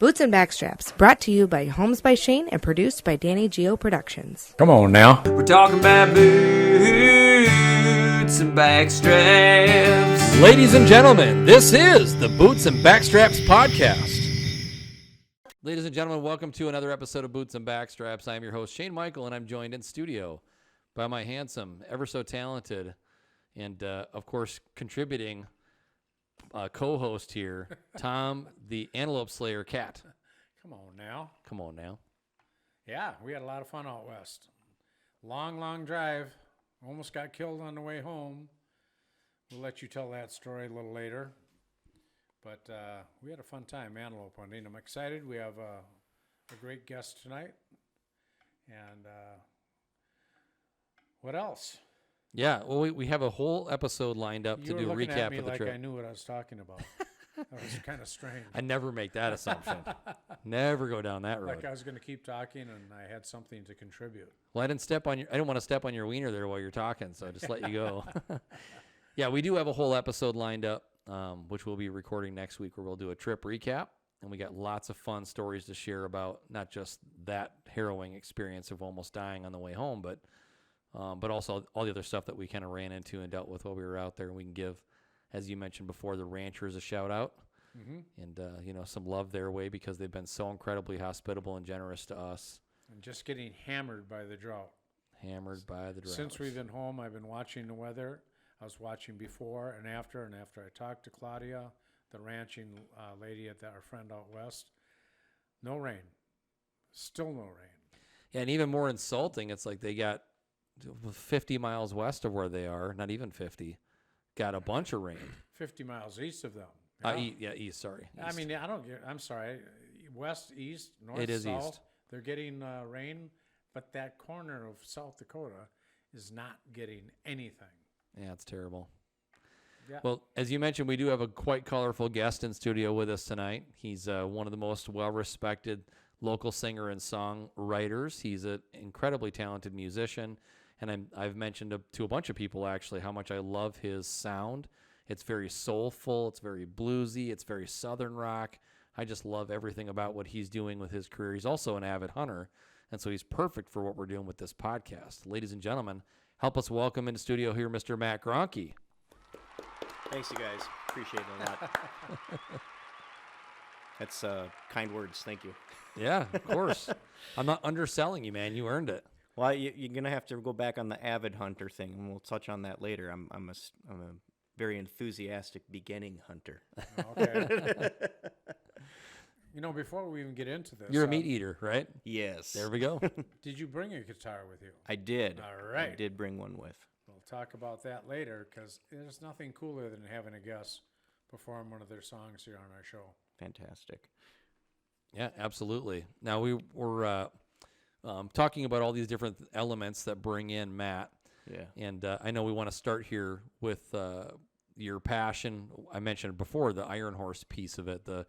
Boots and Backstraps, brought to you by Homes by Shayne and produced by Danny Geo Productions. Come on now. We're talking about boots and backstraps. Ladies and gentlemen, this is the Boots and Backstraps podcast. Ladies and gentlemen, welcome to another episode of Boots and Backstraps. I am your host, Shayne Michael, and I'm joined in studio by my handsome, ever so talented, and, of course, contributing co-host here, Tom, the Antelope Slayer, Katt. Come on now. Come on now. Yeah, we had a lot of fun out west. Long drive. Almost got killed on the way home. We'll let you tell that story a little later. But we had a fun time, antelope hunting. I'm excited. We have a great guest tonight. And what else? Yeah, well, we have a whole episode lined up to do a recap at me of the like trip. I knew what I was talking about. That was kind of strange. I never make that assumption. Never go down that road. Like I was going to keep talking and I had something to contribute. Well, I didn't want to step on your wiener there while you're talking, so I just let you go. Yeah, we do have a whole episode lined up, which we'll be recording next week, where we'll do a trip recap, and we got lots of fun stories to share about not just that harrowing experience of almost dying on the way home, but also all the other stuff that we kind of ran into and dealt with while we were out there. And we can give, as you mentioned before, the ranchers a shout out and some love their way, because they've been so incredibly hospitable and generous to us. And just getting hammered by the drought. Hammered by the drought. Since we've been home, I've been watching the weather. I was watching before and after I talked to Claudia, the ranching lady at our friend out west. No rain. Still no rain. Yeah, and even more insulting, it's like they got 50 miles west of where they are, not even 50, got a bunch of rain. 50 miles east of them. East, sorry. East. I mean, I'm sorry. West, east, north, it is south. East. They're getting rain, but that corner of South Dakota is not getting anything. Yeah, it's terrible. Yeah. Well, as you mentioned, we do have a quite colorful guest in studio with us tonight. He's one of the most well-respected local singer and songwriters. He's an incredibly talented musician, and I've mentioned to a bunch of people, actually, how much I love his sound. It's very soulful. It's very bluesy. It's very southern rock. I just love everything about what he's doing with his career. He's also an avid hunter, and so he's perfect for what we're doing with this podcast. Ladies and gentlemen, help us welcome into studio here Mr. Matt Graunke. Thanks, you guys. Appreciate it a lot. That's kind words. Thank you. Yeah, of course. I'm not underselling you, man. You earned it. Well, you're going to have to go back on the avid hunter thing, and we'll touch on that later. I'm a very enthusiastic beginning hunter. Okay. Before we even get into this. You're a meat eater, right? Yes. There we go. Did you bring a guitar with you? I did. All right. I did bring one with. We'll talk about that later, because there's nothing cooler than having a guest perform one of their songs here on our show. Fantastic. Yeah, absolutely. Now, we were talking about all these different elements that bring in Matt. Yeah. And I know we want to start here with your passion. I mentioned before the Iron Horse piece of it, the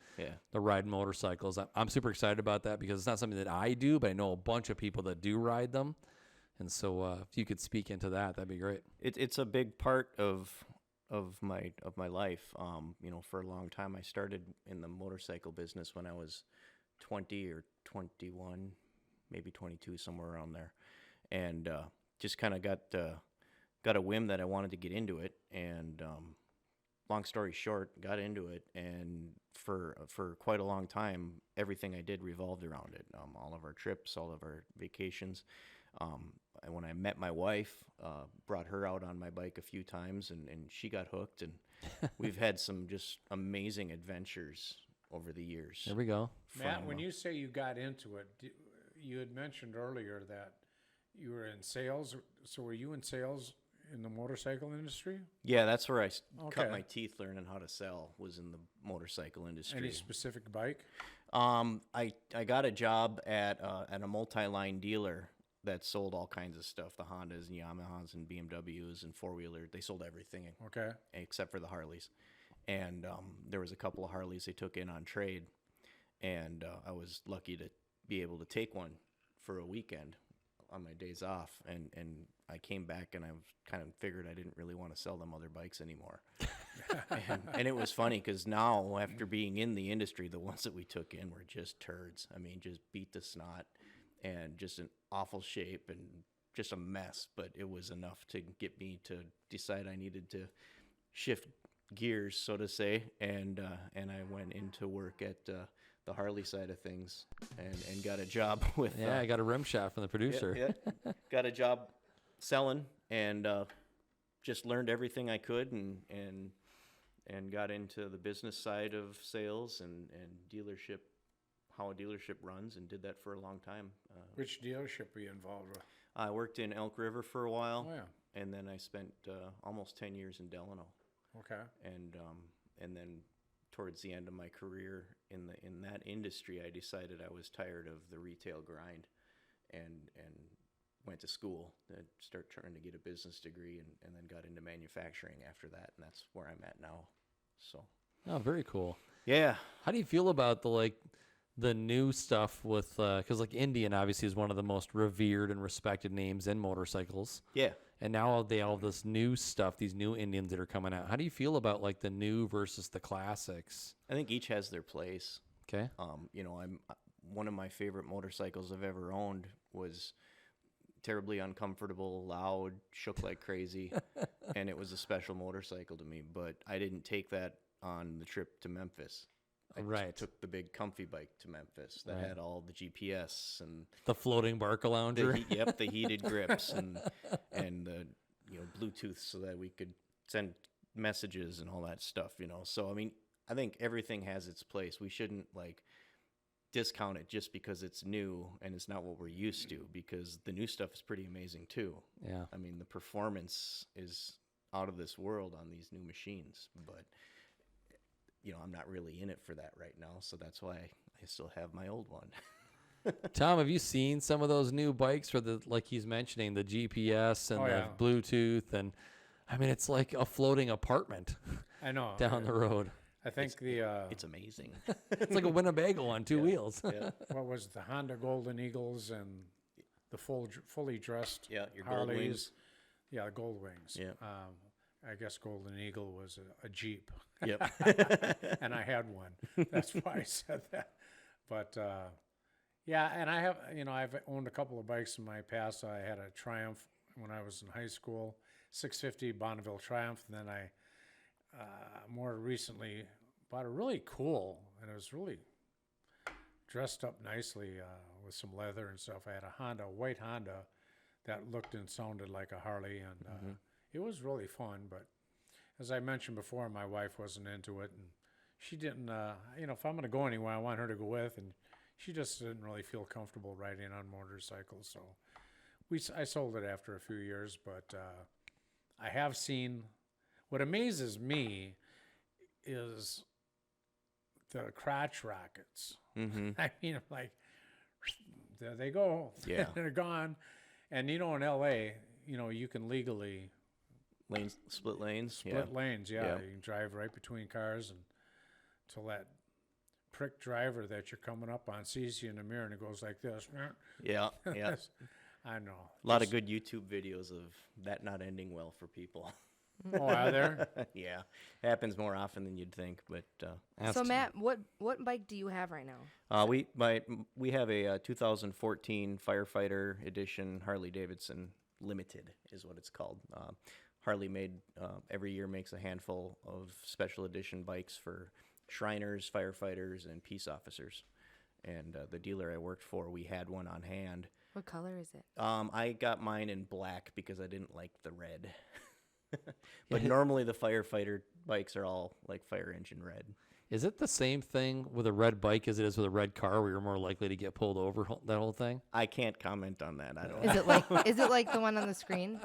ride motorcycles. I'm super excited about that, because it's not something that I do, but I know a bunch of people that do ride them. And so if you could speak into that, that'd be great. It's a big part of my life. For a long time, I started in the motorcycle business when I was 20 or 21, maybe 22, somewhere around there, and just kind of got a whim that I wanted to get into it. And long story short, got into it, and for quite a long time, everything I did revolved around it. All of our trips, all of our vacations. When I met my wife, brought her out on my bike a few times, and she got hooked, and we've had some just amazing adventures over the years. There we go. Matt, when you say you got into it, you had mentioned earlier that you were in sales. So were you in sales in the motorcycle industry? Yeah, that's where I cut my teeth learning how to sell, was in the motorcycle industry. Any specific bike? I got a job at a multi-line dealer that sold all kinds of stuff, the Hondas and Yamahas and BMWs and four-wheeler. They sold everything, except for the Harleys. And there was a couple of Harleys they took in on trade, and I was lucky to be able to take one for a weekend on my days off, and I came back and I kind of figured I didn't really want to sell them other bikes anymore. and it was funny because now, after being in the industry, the ones that we took in were just turds. I mean, just beat the snot and just an awful shape and just a mess. But it was enough to get me to decide I needed to shift gears, so to say, and I went into work at the Harley side of things and got a job with. Yeah, I got a rim shot from the producer. Yeah. Got a job selling and just learned everything I could and got into the business side of sales and dealership, how a dealership runs, and did that for a long time. Which dealership were you involved with? I worked in Elk River for a while, Oh, yeah. and then I spent almost 10 years in Delano. Okay. And then towards the end of my career in that industry, I decided I was tired of the retail grind, and went to school to start trying to get a business degree, and then got into manufacturing after that, and that's where I'm at now. So. Oh, very cool. Yeah. How do you feel about the new stuff with, because like Indian obviously is one of the most revered and respected names in motorcycles. Yeah. And now they all this new stuff, these new Indians that are coming out. How do you feel about like the new versus the classics? I think each has their place. Okay. I'm one of my favorite motorcycles I've ever owned was terribly uncomfortable, loud, shook like crazy, and it was a special motorcycle to me. But I didn't take that on the trip to Memphis. I took the big comfy bike to Memphis that had all the GPS and the floating Barca lounger. The heated grips and the Bluetooth so that we could send messages and all that stuff. So I mean, I think everything has its place. We shouldn't discount it just because it's new and it's not what we're used to, because the new stuff is pretty amazing too. Yeah. I mean, the performance is out of this world on these new machines, but I'm not really in it for that right now, so that's why I still have my old one. Tom, have you seen some of those new bikes for like he's mentioning, the GPS and the Bluetooth? And I mean, it's like a floating apartment. I know. Down the road. I think it's amazing. It's like a Winnebago on two wheels. Yeah. What was the Honda Golden Eagles and the fully dressed your Harleys? Gold Wings. Yeah, the Gold Wings. Yeah. I guess Golden Eagle was a Jeep. Yep. And I had one. That's why I said that. But yeah, and I have, I've owned a couple of bikes in my past. I had a Triumph when I was in high school, 650 Bonneville Triumph. And then I more recently bought a really cool, and it was really dressed up nicely with some leather and stuff. I had a white Honda that looked and sounded like a Harley, and it was really fun. But as I mentioned before, my wife wasn't into it, and she didn't, if I'm going to go anywhere, I want her to go with, and she just didn't really feel comfortable riding on motorcycles. So I sold it after a few years, but I have seen, what amazes me is the crotch rockets. Mm-hmm. I mean, there they go. Yeah. They're gone. And, in L.A., you can legally Split lanes. split lanes. Yeah. Yeah. You can drive right between cars, and till that prick driver that you're coming up on sees you in the mirror and it goes like this. Yeah. Yeah. I know. A lot of good YouTube videos of that not ending well for people. Oh, are there? Yeah, happens more often than you'd think. But So Matt, what bike do you have right now? we have a 2014 Firefighter Edition Harley Davidson Limited is what it's called. Harley made every year makes a handful of special edition bikes for Shriners, firefighters, and peace officers. And the dealer I worked for, we had one on hand. What color is it? I got mine in black because I didn't like the red. But normally the firefighter bikes are all like fire engine red. Is it the same thing with a red bike as it is with a red car, where you're more likely to get pulled over? That whole thing. I can't comment on that. I don't. Is it like the one on the screen?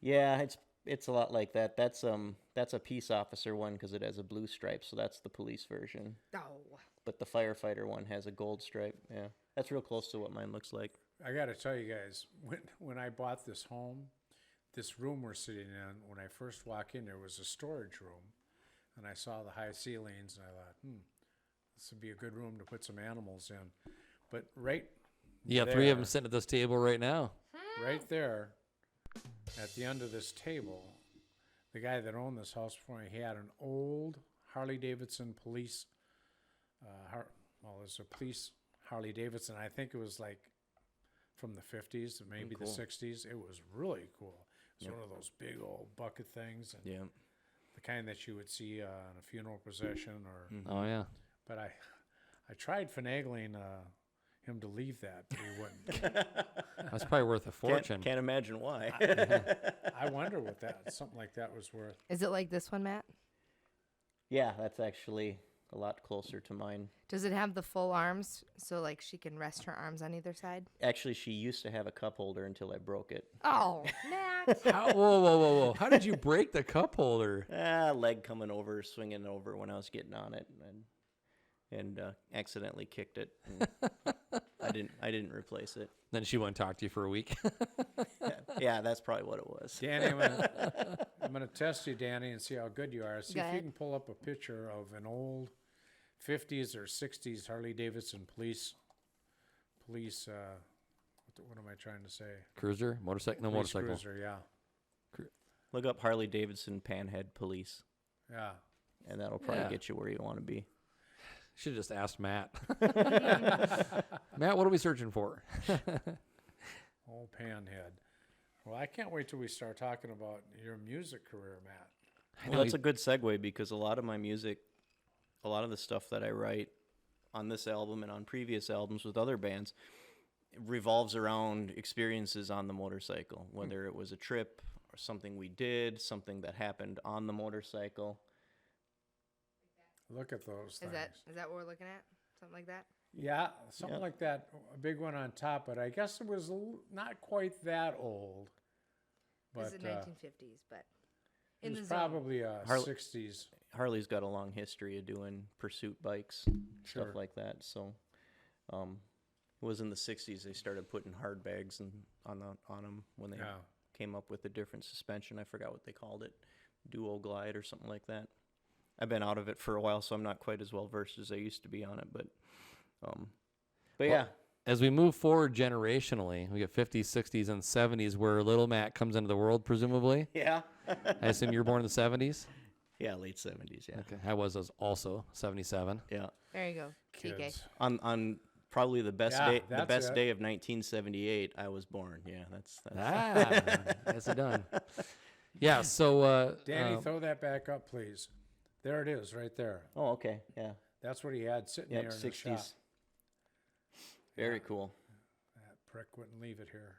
Yeah, it's a lot like that. That's a peace officer one because it has a blue stripe, so that's the police version. Oh. But the firefighter one has a gold stripe. Yeah, that's real close to what mine looks like. I got to tell you guys, when I bought this home, this room we're sitting in, when I first walked in, there was a storage room, and I saw the high ceilings, and I thought, this would be a good room to put some animals in. But right Yeah, three of them sitting at this table right now. Right there, at the end of this table, the guy that owned this house before me, he had an old Harley Davidson police. It was a police Harley Davidson. I think it was like from the 50s, maybe the 60s. It was really cool. It was one of those big old bucket things, and the kind that you would see in a funeral procession. Or Oh yeah. but I tried finagling him to leave that, but he wouldn't. That's probably worth a fortune. Can't imagine why. I wonder what something like that was worth. Is it like this one, Matt? Yeah, that's actually a lot closer to mine. Does it have the full arms so like she can rest her arms on either side? Actually, she used to have a cup holder until I broke it. Oh, Matt. Whoa. How did you break the cup holder? Leg coming over, swinging over when I was getting on it, and accidentally kicked it. I didn't replace it. Then she wouldn't talk to you for a week. Yeah, that's probably what it was. Danny, I'm gonna test you, Danny, and see how good you are. See if you can pull up a picture of an old 50s or 60s Harley Davidson police. What am I trying to say? Cruiser? Motorcycle? No, Police motorcycle. Cruiser, yeah. Look up Harley Davidson Panhead Police, Yeah. and that'll probably get you where you want to be. Should have just asked Matt. Matt, what are we searching for? Old Panhead. Well, I can't wait till we start talking about your music career, Matt. Well, that's a good segue because a lot of my music, a lot of the stuff that I write on this album and on previous albums with other bands revolves around experiences on the motorcycle, whether it was a trip or something we did, something that happened on the motorcycle. Look at those things. Is that what we're looking at? Something like that? Yeah, something like that. A big one on top, but I guess it was not quite that old. But This is 1950s, but in it the was zone. probably 60s. Harley's got a long history of doing pursuit bikes, Sure. stuff like that. So, it was in the '60s they started putting hard bags on them when they came up with a different suspension. I forgot what they called it, Duo Glide or something like that. I've been out of it for a while, so I'm not quite as well versed as I used to be on it. But yeah. As we move forward generationally, we get 50s, 60s, and 70s where little Matt comes into the world, presumably. Yeah. I assume you were born in the 70s? Yeah, late '70s. Yeah. Okay. I was also 77. Yeah. There you go. TK. Kids. On probably the best Yeah, day, the that's best it. day of 1978, I was born. Yeah, that's Nicely done. Yeah, so... Danny, throw that back up, please. There it is, right there. Oh, okay. Yeah. That's what he had sitting Yeah, there in the shop. 60s. Very cool. That prick wouldn't leave it here.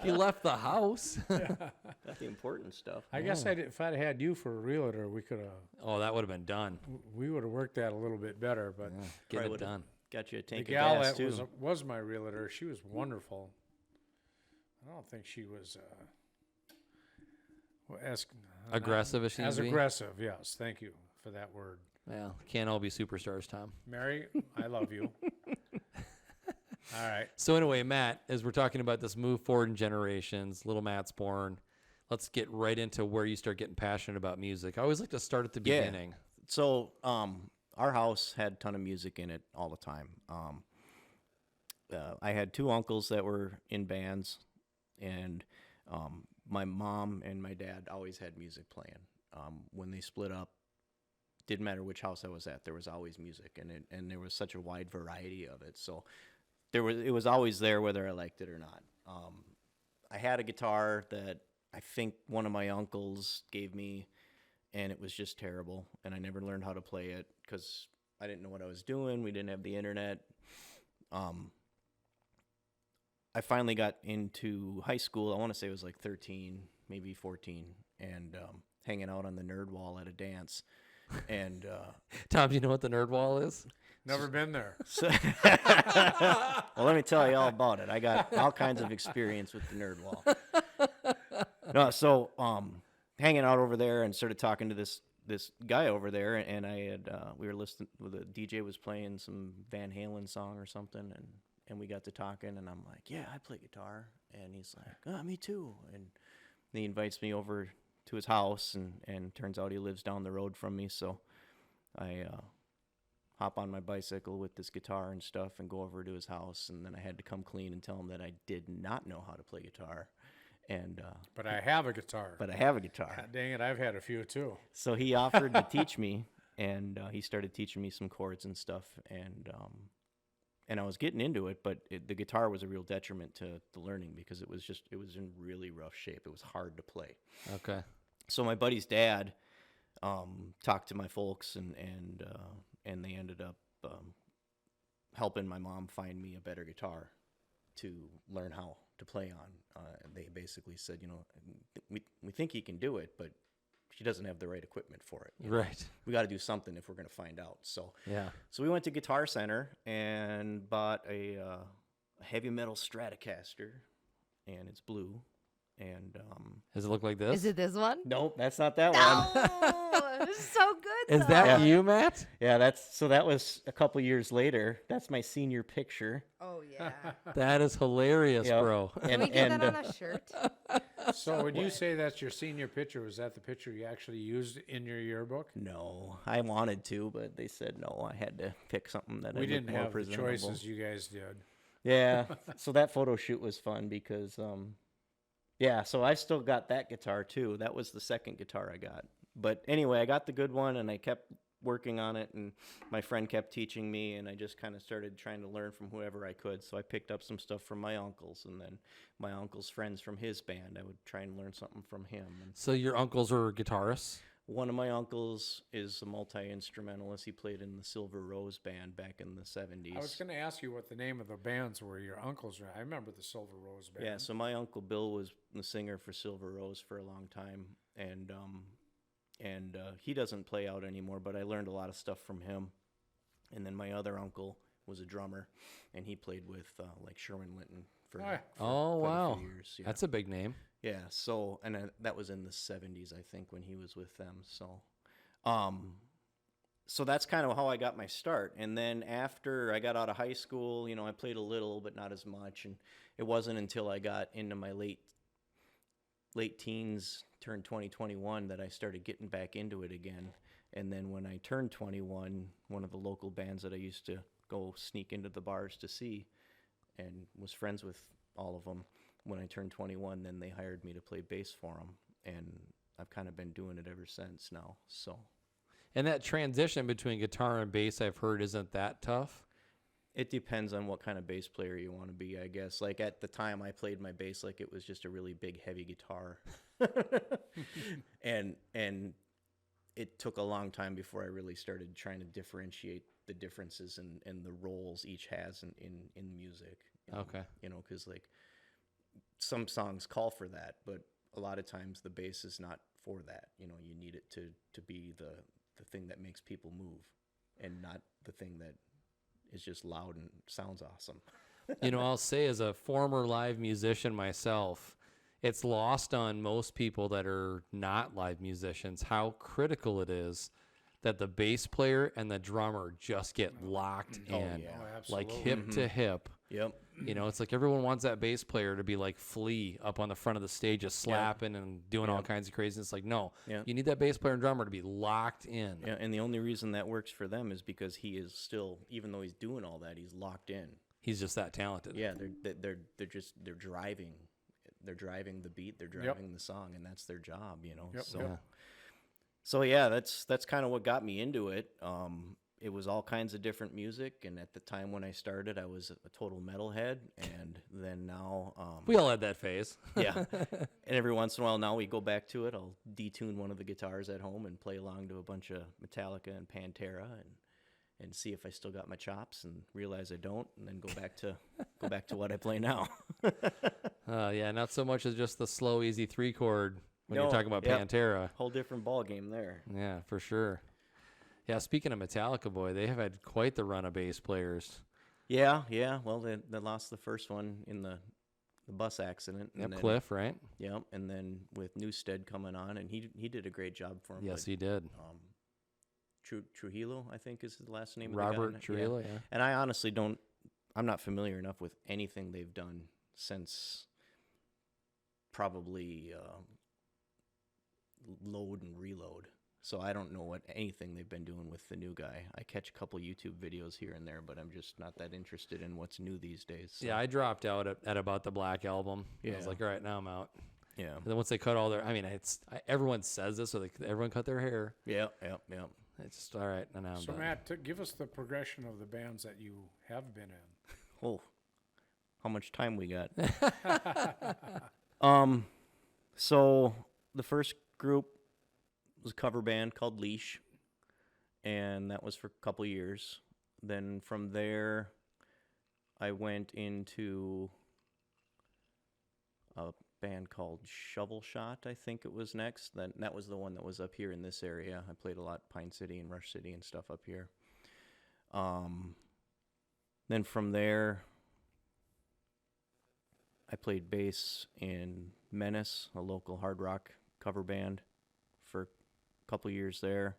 he left the house. That's the important stuff. I guess if I'd had you for a realtor, we could have. Oh, that would have been done. We would have worked that a little bit better. But Get Probably it would've done. Got you a the tank of gal gas that too. was my realtor, she was wonderful. I don't think she was as Aggressive as she as needs to be? aggressive. Yes, thank you for that word, Well, can't all be superstars, Tom. Mary. I love you. All right. So anyway, Matt, as we're talking about this move forward in generations, little Matt's born. Let's get right into where you start getting passionate about music. I always like to start at the beginning. So, our house had a ton of music in it all the time. I had two uncles that were in bands, and my mom and my dad always had music playing. When they split up, didn't matter which house I was at, there was always music, and there was such a wide variety of it. So it was always there whether I liked it or not. I had a guitar that I think one of my uncles gave me, and it was just terrible, and I never learned how to play it because I didn't know what I was doing. We didn't have the internet. I finally got into high school. I want to say it was like 13, maybe 14, and hanging out on the nerd wall at a dance. And Tom, do you know what the nerd wall is? Never been there. so well, let me tell you all about it. I got all kinds of experience with the nerd wall. No, so hanging out over there and started talking to this guy over there, and I had we were listening. The DJ was playing some Van Halen song or something, and we got to talking, and I'm like, yeah, I play guitar, and he's like, oh, me too, and he invites me over to his house, and turns out he lives down the road from me, so I hop on my bicycle with this guitar and stuff and go over to his house. And then I had to come clean and tell him that I did not know how to play guitar. And But I have a guitar. but I have a guitar. God dang it, I've had a few too. So he offered to teach me, and he started teaching me some chords and stuff. And I was getting into it, but the guitar was a real detriment to the learning because it was in really rough shape. It was hard to play. Okay. So my buddy's dad talked to my folks, and they ended up helping my mom find me a better guitar to learn how to play on. They basically said, we think he can do it, but she doesn't have the right equipment for it. Right. We got to do something if we're going to find out. So Yeah. so we went to Guitar Center and bought a heavy metal Stratocaster, and it's blue. And Does it look like this? Is it this one? nope, that's not that one. Oh, it was so good. Is that though. you, Matt? Yeah, that was a couple years later. That's my senior picture. Oh yeah. That is hilarious, Yep. bro. Can we get that on a shirt? So would you say that's your senior picture? Was that the picture you actually used in your yearbook? No, I wanted to, but they said no. I had to pick something that We I looked didn't more have the presentable. choices you guys did. Yeah, so that photo shoot was fun because, yeah, so I still got that guitar too. That was the second guitar I got. But anyway, I got the good one, and I kept working on it, and my friend kept teaching me, and I just kind of started trying to learn from whoever I could. So I picked up some stuff from my uncles, and then my uncle's friends from his band. I would try and learn something from him. And So your uncles are guitarists? one of my uncles is a multi-instrumentalist. He played in the Silver Rose Band back in the 70s. I was going to ask you what the name of the bands were your uncles were. I remember the Silver Rose Band. Yeah, so my uncle Bill was the singer for Silver Rose for a long time, and he doesn't play out anymore, but I learned a lot of stuff from him. And then my other uncle was a drummer, and he played with like Sherwin Linton for, Oh, yeah. for Oh, quite a wow. few years. Yeah. That's a big name. Yeah, so, and that was in the 70s, I think, when he was with them. So, so that's kind of how I got my start. And then after I got out of high school, I played a little, but not as much. And it wasn't until I got into my late teens, turned 21, that I started getting back into it again. And then when I turned 21, one of the local bands that I used to go sneak into the bars to see and was friends with all of them, when I turned 21, then they hired me to play bass for them, and I've kind of been doing it ever since now. So And that transition between guitar and bass, I've heard, isn't that tough? it depends on what kind of bass player you want to be, I guess. Like at the time I played my bass like it was just a really big, heavy guitar. and it took a long time before I really started trying to differentiate the differences and the roles each has in music. Okay. Because like some songs call for that, but a lot of times the bass is not for that. You need it to be the thing that makes people move, and not the thing that is just loud and sounds awesome. I'll say, as a former live musician myself, it's lost on most people that are not live musicians how critical it is that the bass player and the drummer just get locked in, yeah. Oh, like absolutely. hip to hip. Yep. It's like everyone wants that bass player to be like Flea up on the front of the stage, just slapping and doing all kinds of crazy. It's like, no, you need that bass player and drummer to be locked in. Yeah, and the only reason that works for them is because he is still, even though he's doing all that, he's locked in. He's just that talented. Yeah, they're driving the beat, they're driving the song, and that's their job. Yep, So, yep. so yeah, that's kind of what got me into it. It was all kinds of different music, and at the time when I started, I was a total metalhead, and then now, We all had that phase. yeah, and every once in a while now we go back to it. I'll detune one of the guitars at home and play along to a bunch of Metallica and Pantera, and see if I still got my chops, and realize I don't, and then go back to what I play now. Yeah, not so much as just the slow, easy 3-chord when No, you're talking about yep. Pantera. Whole different ball game there. Yeah, for sure. Yeah, speaking of Metallica, boy, they have had quite the run of bass players. Yeah. Well, they lost the first one in the bus accident. Yep, And then, Cliff, right? Yep, and then with Newstead coming on, and he did a great job for him. Yes, but, he did. Trujillo, I think is the last name. Robert of the guy. Trujillo, yeah. And I honestly I'm not familiar enough with anything they've done since probably Load and Reload. So I don't know anything they've been doing with the new guy. I catch a couple YouTube videos here and there, but I'm just not that interested in what's new these days. So. Yeah, I dropped out at about the Black Album. I was like, all right, now I'm out. Yeah. And then once they cut all their, everyone says this, so everyone cut their hair. Yeah. It's just all right. And now I'm So done. Matt, give us the progression of the bands that you have been in. Oh, how much time we got? So the first group was a cover band called Leash, and that was for a couple years. Then from there, I went into a band called Shovel Shot, I think it was next. That was the one that was up here in this area. I played a lot Pine City and Rush City and stuff up here. Then from there, I played bass in Menace, a local hard rock cover band, for a couple years there.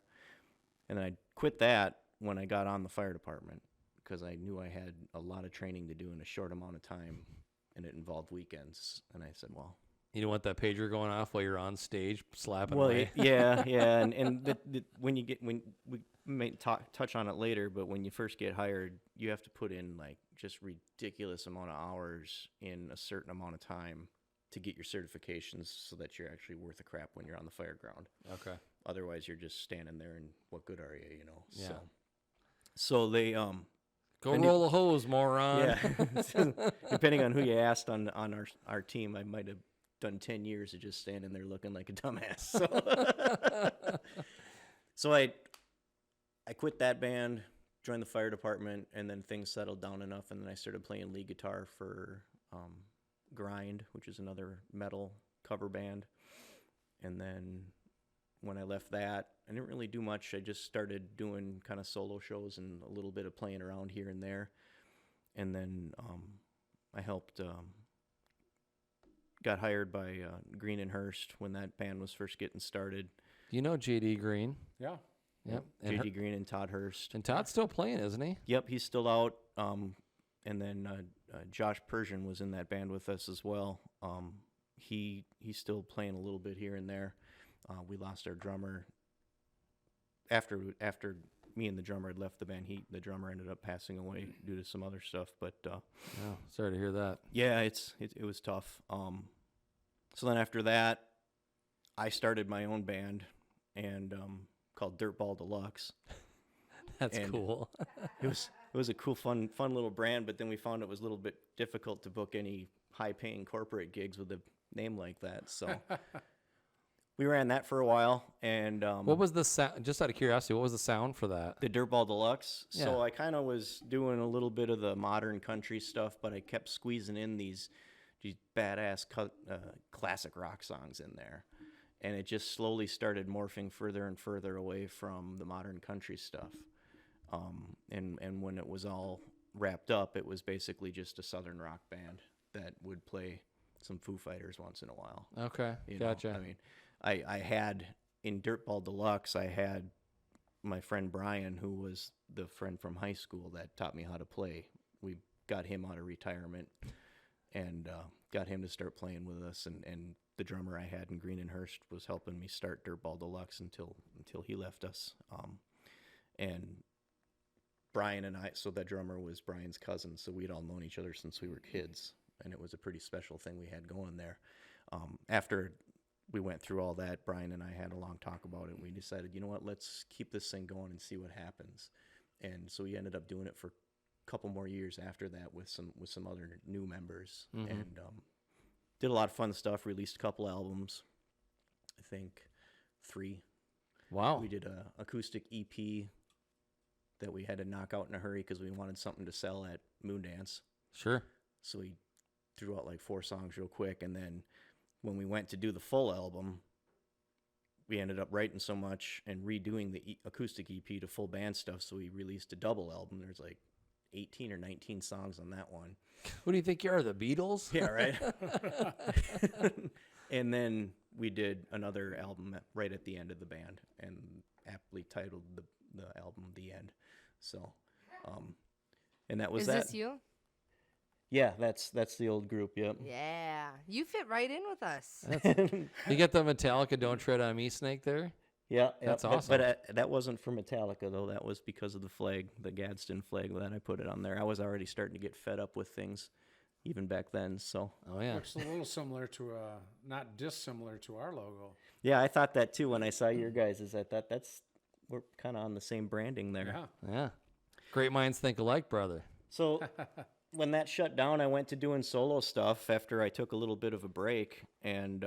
And then I quit that when I got on the fire department because I knew I had a lot of training to do in a short amount of time, and it involved weekends. And I said, well... You don't want that pager going off while you're on stage slapping Well, away? yeah. And when we may touch on it later, but when you first get hired, you have to put in, like, just ridiculous amount of hours in a certain amount of time to get your certifications so that you're actually worth a crap when you're on the fire ground. Okay. Otherwise, you're just standing there, and what good are you, Yeah. So they Go roll a hose, moron. Yeah. Depending on who you asked on our team, I might have done 10 years of just standing there looking like a dumbass. So I quit that band, joined the fire department, and then things settled down enough, and then I started playing lead guitar for Grind, which is another metal cover band. And then when I left that, I didn't really do much. I just started doing kind of solo shows and a little bit of playing around here and there. And then I helped, got hired by Green and Hurst when that band was first getting started. You know J.D. Green? Yeah. Yep. J.D. Green and Todd Hurst. And Todd's still playing, isn't he? Yep, he's still out. And then Josh Persian was in that band with us as well. He's still playing a little bit here and there. We lost our drummer after me and the drummer had left the band. The drummer ended up passing away due to some other stuff. But Oh, sorry to hear that. yeah, it was tough. So then after that, I started my own band and called Dirtball Deluxe. That's And cool. It was a cool, fun little brand. But then we found it was a little bit difficult to book any high-paying corporate gigs with a name like that. So we ran that for a while. And What was the sound? Just out of curiosity, what was the sound for that? the Dirtball Deluxe. Yeah. So I kind of was doing a little bit of the modern country stuff, but I kept squeezing in these badass classic rock songs in there. And it just slowly started morphing further and further away from the modern country stuff. And when it was all wrapped up, it was basically just a southern rock band that would play some Foo Fighters once in a while. Okay, You know, gotcha. I mean, I had in Dirtball Deluxe, I had my friend Brian, who was the friend from high school that taught me how to play. We got him out of retirement and got him to start playing with us. And the drummer I had in Green and Hurst was helping me start Dirtball Deluxe until he left us. And Brian and I, so that drummer was Brian's cousin, so we'd all known each other since we were kids, and it was a pretty special thing we had going there. After we went through all that, Brian and I had a long talk about it, and we decided, you know what, let's keep this thing going and see what happens. And so we ended up doing it for a couple more years after that with some other new members, and did a lot of fun stuff, released a couple albums, I think 3. Wow. We did a acoustic EP that we had to knock out in a hurry because we wanted something to sell at Moondance. Sure. So we threw out like 4 songs real quick, and then when we went to do the full album, we ended up writing so much and redoing the acoustic EP to full band stuff, so we released a double album. There's like 18 or 19 songs on that one. Who do you think you are, the Beatles? Yeah, right? And then we did another album right at the end of the band, and aptly titled the album The End. So, and that was Is that. this you? Yeah, that's the old group, yep. Yeah. You fit right in with us. You get the Metallica Don't Tread on Me snake there? Yeah, That's but, awesome. But that wasn't for Metallica, though. That was because of the flag, the Gadsden flag that I put it on there. I was already starting to get fed up with things even back then, so. Oh, yeah. Looks a little similar to, not dissimilar to our logo. Yeah, I thought that, too, when I saw your guys'. I thought we're kind of on the same branding there. Yeah. Yeah. Great minds think alike, brother. So when that shut down, I went to doing solo stuff after I took a little bit of a break and,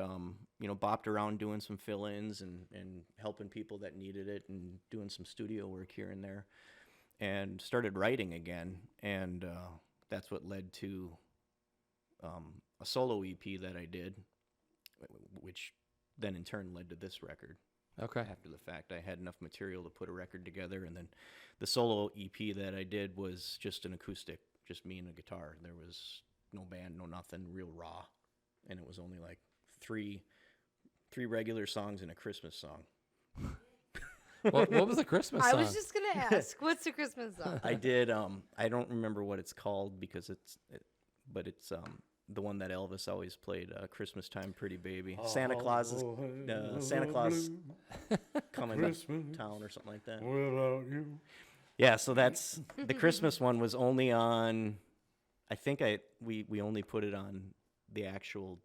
bopped around doing some fill-ins and helping people that needed it and doing some studio work here and there and started writing again. And that's what led to a solo EP that I did, which then in turn led to this record. Okay. After the fact, I had enough material to put a record together, and then the solo EP that I did was just an acoustic, just me and a guitar. There was no band, no nothing, real raw, and it was only like three regular songs and a Christmas song. What was the Christmas song? I was just gonna ask, what's the Christmas song? I did. I don't remember what it's called because it's the one that Elvis always played, Christmas Time, Pretty Baby. Santa Claus coming to town or something like that. Without you. Yeah, so that's the Christmas one was only on. I think we only put it on the actual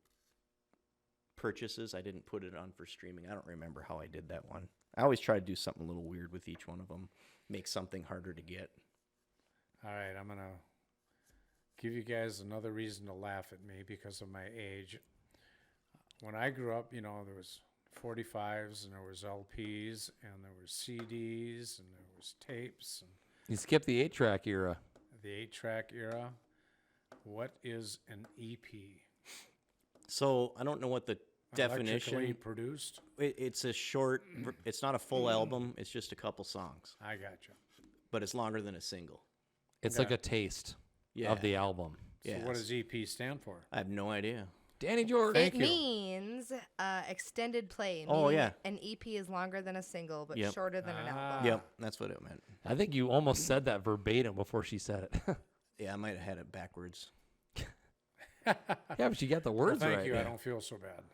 purchases. I didn't put it on for streaming. I don't remember how I did that one. I always try to do something a little weird with each one of them, make something harder to get. All right, I'm going to give you guys another reason to laugh at me because of my age. When I grew up, there was 45s and there was LPs and there was CDs and there was tapes and You skipped the 8-track era. the 8-track era. What is an EP? So I don't know what the definition. Electrically produced? It's a short. It's not a full album. It's just a couple songs, I got you. but it's longer than a single. It's like a taste of the album. So Yeah. what does EP stand for? I have no idea. Danny George. It means extended play. Oh, meaning yeah. An EP is longer than a single, but Yep. shorter than an album. Yep, that's what it meant. I think you almost said that verbatim before she said it. Yeah, I might have had it backwards. Yeah, but you got the words Thank right. you. I Yeah. don't feel so bad.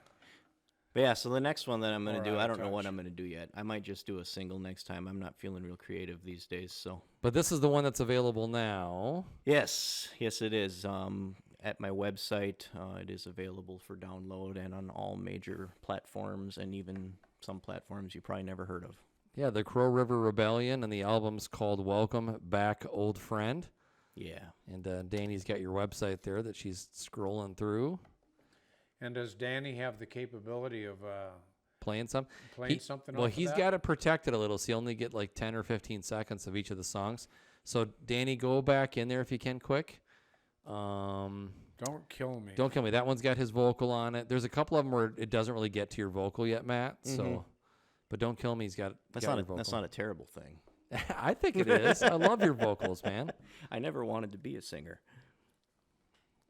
But yeah, so the next one that I'm going Or to do, out I of don't know what touch. I'm going to do yet. I might just do a single next time. I'm not feeling real creative these days, so. But this is the one that's available now. Yes, it is. At my website, it is available for download and on all major platforms and even some platforms you probably never heard of. Yeah, the Crow River Rebellion, and the album's called Welcome Back, Old Friend. Yeah. And Danny's got your website there that she's scrolling through, And does Danny have the capability of playing some. playing something Well, off of he's that? got it protected a little, so you only get like 10 or 15 seconds of each of the songs. So, Danny, go back in there if you can quick. Don't kill me. Don't kill me. That one's got his vocal on it. There's a couple of them where it doesn't really get to your vocal yet, Matt. So, but don't kill me. He's got That's got not your a, vocal. that's not a terrible thing. I think it is. I love your vocals, man. I never wanted to be a singer.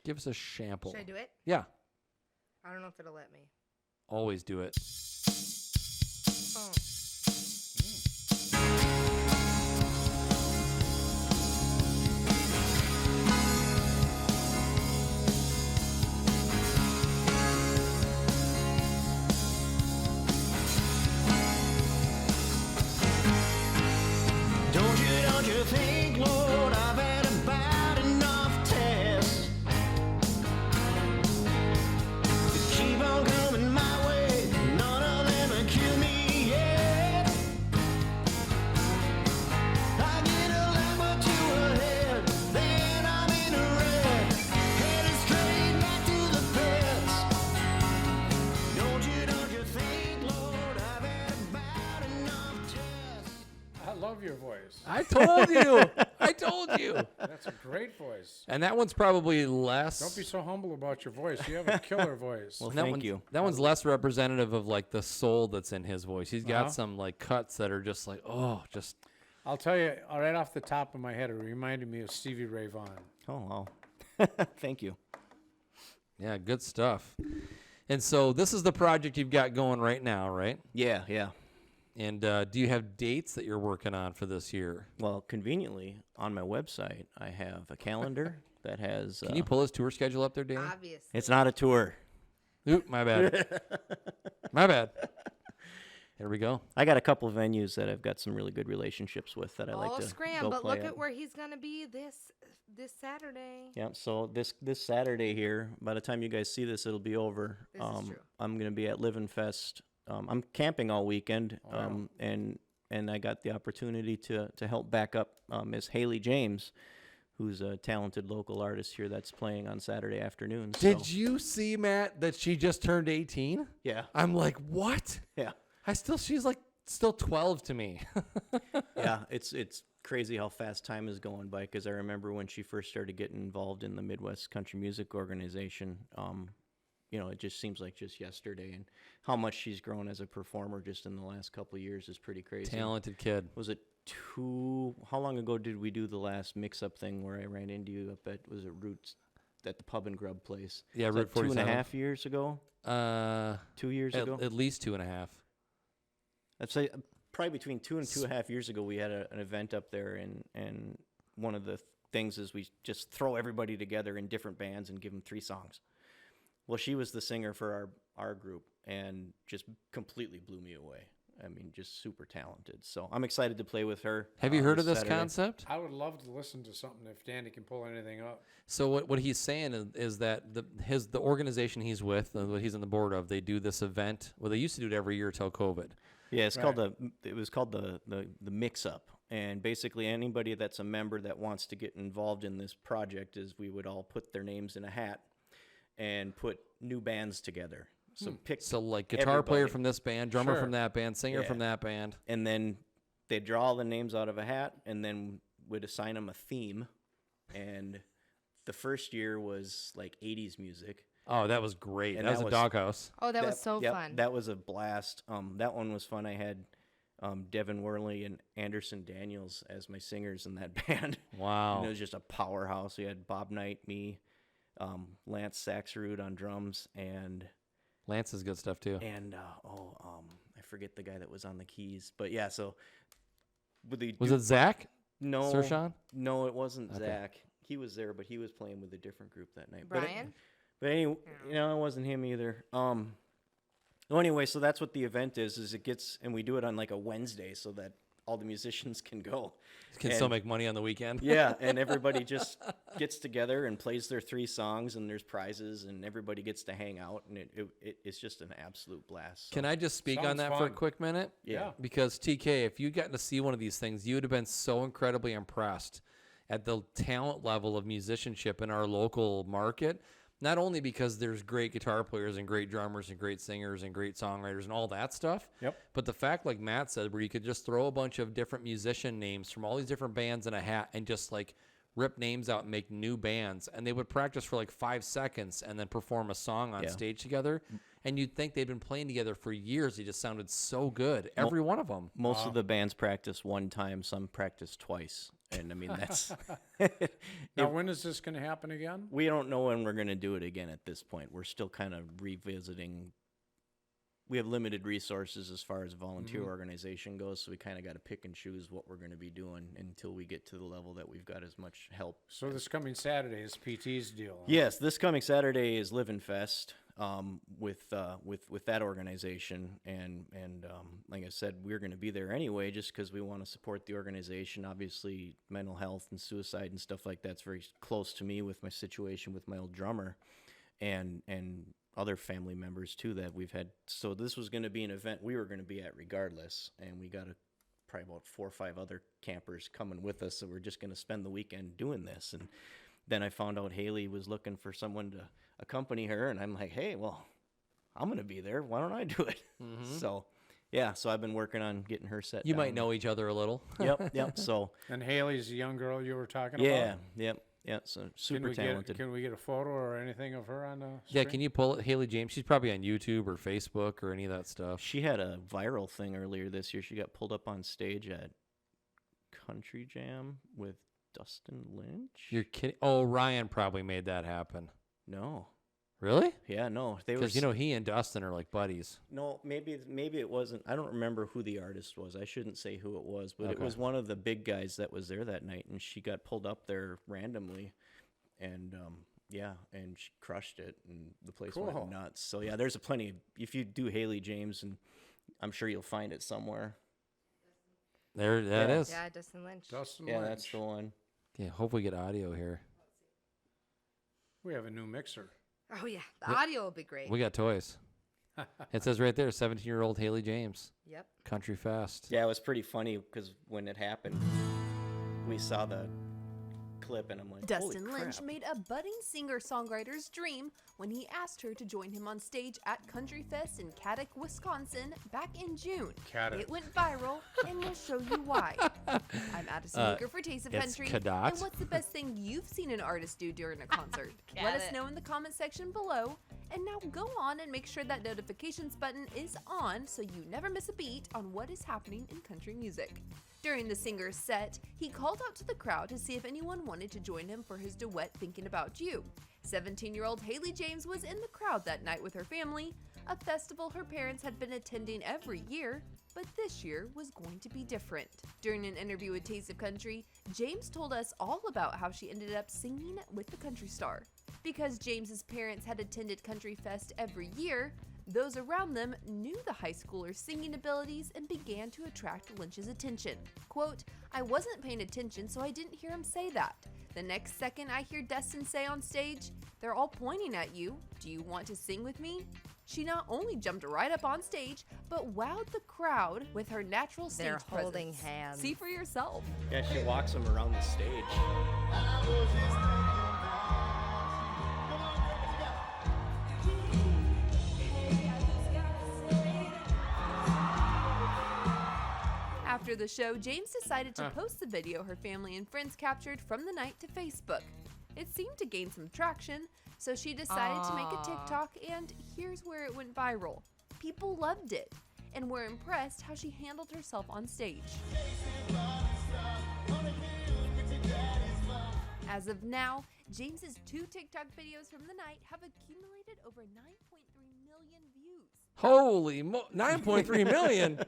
Give us a sample. Should I do it? Yeah, I don't know if it'll let me. always do it. Oh. Don't you think, Lord, I've had about enough tests to keep on coming my way. None of them have killed me yet. I get a lap or two ahead, then I'm in a red, headed straight back to the pits. Don't you think, Lord, I've had about enough tests. I love your voice. I told you. I told you. That's a great voice. And that one's probably less. Don't be so humble about your voice. You have a killer voice. Well, that thank one's, you. That one's less representative of like the soul that's in his voice. He's got Uh-huh. some like cuts that are just like, oh, just I'll tell you right off the top of my head, it reminded me of Stevie Ray Vaughan. Oh, wow. Thank you. yeah, good stuff. And so this is the project you've got going right now, right? Yeah. And do you have dates that you're working on for this year? Well, conveniently, on my website, I have a calendar that has... Can you pull his tour schedule up there, Danny? Obviously. It's not a tour. Oop, my bad. My bad. Here we go. I got a couple of venues that I've got some really good relationships with that I like Oh, to scram! go But play look at. at where he's gonna be this Saturday. Yeah, so this Saturday here, by the time you guys see this, it'll be over. This is true. I'm going to be at Livin' Fest. I'm camping all weekend, and I got the opportunity to help back up Miss Haley James, who's a talented local artist here that's playing on Saturday afternoon. Did you see, Matt, that she just turned 18? Yeah. I'm like, what? Yeah. She's like still 12 to me. Yeah, it's crazy how fast time is going by, because I remember when she first started getting involved in the Midwest Country Music Organization. It just seems like just yesterday, and how much she's grown as a performer just in the last couple of years is pretty crazy. Talented kid. Was it how long ago did we do the last mix-up thing where I ran into you up at, was it Roots, at the Pub and Grub place? Yeah, Was Route that 47. 2.5 years ago? 2 years ago? At least 2.5. I'd say probably between 2 and 2.5 years ago, we had an event up there, and one of the things is we just throw everybody together in different bands and give them 3 songs. Well, she was the singer for our group and just completely blew me away. I mean, just super talented. So I'm excited to play with her. Have you heard of this Saturday. concept? I would love to listen to something if Danny can pull anything up. So what he's saying is that the organization he's with, what he's on the board of, they do this event. Well, they used to do it every year till COVID. Yeah, it's Right. it was called the Mix Up, and basically anybody that's a member that wants to get involved in this project is we would all put their names in a hat and put new bands together. So pick So like guitar player everybody. from this band, drummer Sure. from that band, singer Yeah. from that band. and then they draw all the names out of a hat, and then would assign them a theme. And the first year was like 80s music. Oh, that was great. And that was that a was- doghouse. Oh, that was so yep, fun. That was a blast. That one was fun. I had Devin Worley and Anderson Daniels as my singers in that band. Wow. And it was just a powerhouse. We had Bob Knight, me, Lance Saxerud on drums, and Lance is good stuff too. I forget the guy that was on the keys. But yeah, so Was it Zach? No, Sershawn? No, it wasn't Okay. Zach. He was there, but he was playing with a different group that night. Brian? But anyway, it wasn't him either. Well, anyway, so that's what the event is it gets, and we do it on like a Wednesday so that all the musicians can go. Can still make money on the weekend. Yeah, and everybody just gets together and plays their 3 songs, and there's prizes, and everybody gets to hang out, and it's just an absolute blast. So, Can I just speak on Sounds that for a fun. quick minute? Yeah. Because TK, if you gotten to see one of these things, you would have been so incredibly impressed at the talent level of musicianship in our local market. Not only because there's great guitar players and great drummers and great singers and great songwriters and all that stuff, Yep. but the fact, like Matt said, where you could just throw a bunch of different musician names from all these different bands in a hat and just like rip names out and make new bands, and they would practice for like 5 seconds and then perform a song on Yeah. stage together, and you'd think they'd been playing together for years. They just sounded so good, every one of them. Most of the bands practice 1 time, some practice twice. And I mean, that's. Now, when is this going to happen again? We don't know when we're going to do it again at this point. We're still kind of revisiting. We have limited resources as far as volunteer organization goes, so we kind of got to pick and choose what we're going to be doing until we get to the level that we've got as much help. So this coming Saturday is PT's deal. huh? Yes, this coming Saturday is Livin' Fest with that organization, and like I said, we're going to be there anyway just because we want to support the organization. Obviously, mental health and suicide and stuff like that's very close to me with my situation with my old drummer, and other family members too that we've had. So this was going to be an event we were going to be at regardless, and we got probably about 4 or 5 other campers coming with us, so we're just going to spend the weekend doing this. And then I found out Haley was looking for someone to accompany her, and I'm like, hey, well, I'm going to be there. Why don't I do it? So, yeah, so I've been working on getting her set You down. might know each other a little. Yep. So, And Haley's the young girl you were talking yeah, about? yeah. So super talented. Can we get a photo or anything of her on the Yeah, screen? can you pull it? Haley James? She's probably on YouTube or Facebook or any of that stuff. She had a viral thing earlier this year. She got pulled up on stage at Country Jam with Dustin Lynch. You're kidding? Oh, Ryan probably made that happen. No. Really? Yeah, no. They were Because he and Dustin are like buddies. No, maybe it wasn't. I don't remember who the artist was. I shouldn't say who it was, but it Okay. was one of the big guys that was there that night, and she got pulled up there randomly, and and she crushed it, and the place Cool. went nuts. So yeah, there's a plenty. If you do Haley James and I'm sure you'll find it somewhere. There, that is. Yeah, Dustin Lynch. Dustin Yeah, Lynch. that's the one. Yeah, hope we get audio here. We have a new mixer. Oh, yeah. The audio will be great. We got toys. It says right there, 17-year-old Haley James, Yep. Country Fest. Yeah, it was pretty funny because when it happened, we saw the clip and I'm like, Dustin holy Lynch crap. made a budding singer-songwriter's dream when he asked her to join him on stage at Country Fest in Katt, Wisconsin back in June. Katt. It went viral, and we'll show you why. I'm Addison Luker for Taste of it's Country. Kadat. And what's the best thing you've seen an artist do during a concert? Let us know in the comment section below. And now go on and make sure that notifications button is on so you never miss a beat on what is happening in country music. During the singer's set, he called out to the crowd to see if anyone wanted to join him for his duet Thinking About You. 17-year-old Haley James was in the crowd that night with her family, a festival her parents had been attending every year, but this year was going to be different. During an interview with Taste of Country, James told us all about how she ended up singing with the country star. Because James's parents had attended Country Fest every year, those around them knew the high schooler's singing abilities and began to attract Lynch's attention. Quote, I wasn't paying attention, so I didn't hear him say that. The next second I hear Dustin say on stage, they're all pointing at you. Do you want to sing with me? She not only jumped right up on stage, but wowed the crowd with her natural stage They're holding presence. hands. See for yourself. Yeah, she walks him around the stage. After the show, James decided to post the video her family and friends captured from the night to Facebook. It seemed to gain some traction, so she decided to make a TikTok, and here's where it went viral. People loved it and were impressed how she handled herself on stage. As of now, James's 2 TikTok videos from the night have accumulated over 9.3 million views. Holy 9.3 million.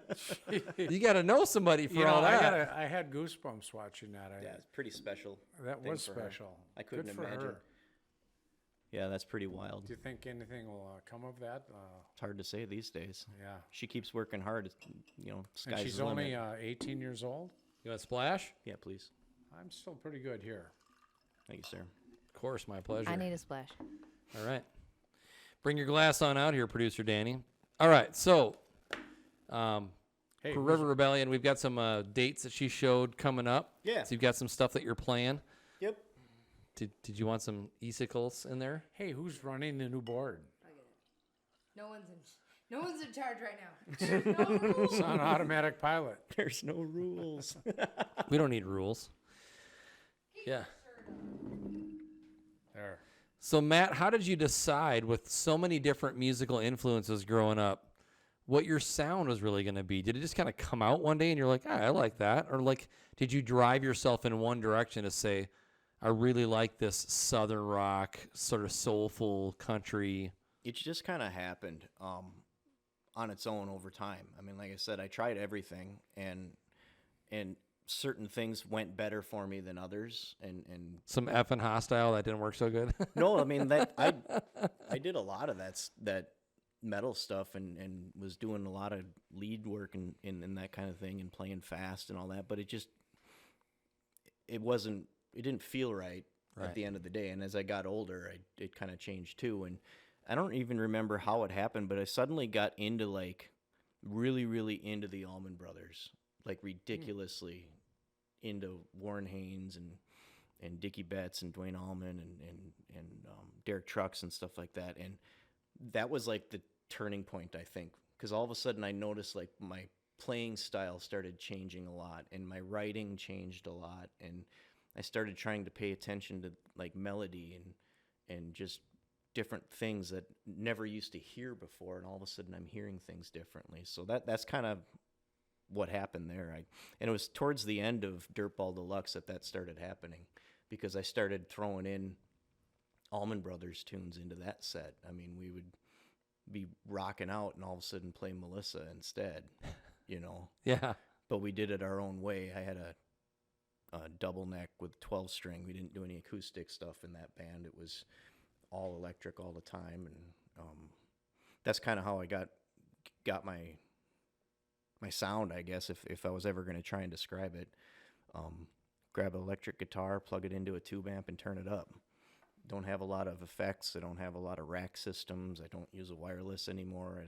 You got to know somebody for all that. I had goosebumps watching that. Yeah, it's pretty special. That thing was for her. special. I couldn't Good for imagine. her. Yeah, that's pretty wild. Do you think anything will come of that? It's hard to say these days. Yeah. She keeps working hard. And Sky's she's the only limit. 18 years old. You want a splash? Yeah, please. I'm still pretty good here. Thank you, sir. Of course, my pleasure. I need a splash. All right. Bring your glass on out here, producer Danny. All right, so Hey, for River Rebellion, we've got some dates that she showed coming up. Yeah. So you've got some stuff that you're playing. Yep. Did you want some e-sicles in there? hey, who's running the new board? No one's in charge right now. It's on automatic pilot. There's no rules. We don't need rules. Yeah. There. So, Matt, how did you decide with so many different musical influences growing up what your sound was really going to be? Did it just kind of come out one day and you're like, I like that? Or like, did you drive yourself in one direction to say, I really like this Southern rock, sort of soulful country? It just kind of happened on its own over time. I mean, like I said, I tried everything, and certain things went better for me than others. And Some F and Hostile that didn't work so good? no, I mean that I did a lot of that metal stuff and was doing a lot of lead work and that kind of thing and playing fast and all that. But it didn't feel right at the end of the day. And as I got older, it kind of changed too. And I don't even remember how it happened, but I suddenly got into like really, really into the Allman Brothers, like ridiculously into Warren Haynes and Dickie Betts and Dwayne Allman and Derek Trucks and stuff like that. And that was like the turning point, I think, because all of a sudden I noticed like my playing style started changing a lot and my writing changed a lot. And I started trying to pay attention to like melody and just different things that never used to hear before. And all of a sudden I'm hearing things differently. So that's kind of what happened there. And it was towards the end of Dirtball Deluxe that started happening, because I started throwing in Allman Brothers tunes into that set. I mean, we would be rocking out and all of a sudden play Melissa instead, Yeah. But we did it our own way. I had a double neck with 12 string. We didn't do any acoustic stuff in that band. It was all electric all the time. And that's kind of how I got my my sound, I guess, if I was ever going to try and describe it. Grab an electric guitar, plug it into a tube amp, and turn it up. Don't have a lot of effects. I don't have a lot of rack systems. I don't use a wireless anymore.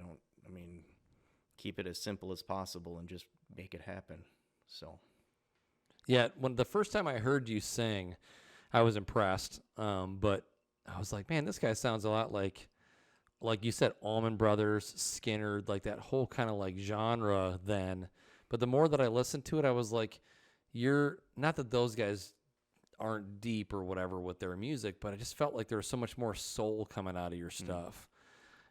Keep it as simple as possible and just make it happen. So, Yeah, when the first time I heard you sing, I was impressed. But I was like, man, this guy sounds a lot like you said, Allman Brothers, Skinner, like that whole kind of like genre then. But the more that I listened to it, I was like, not that those guys aren't deep or whatever with their music, but I just felt like there was so much more soul coming out of your stuff.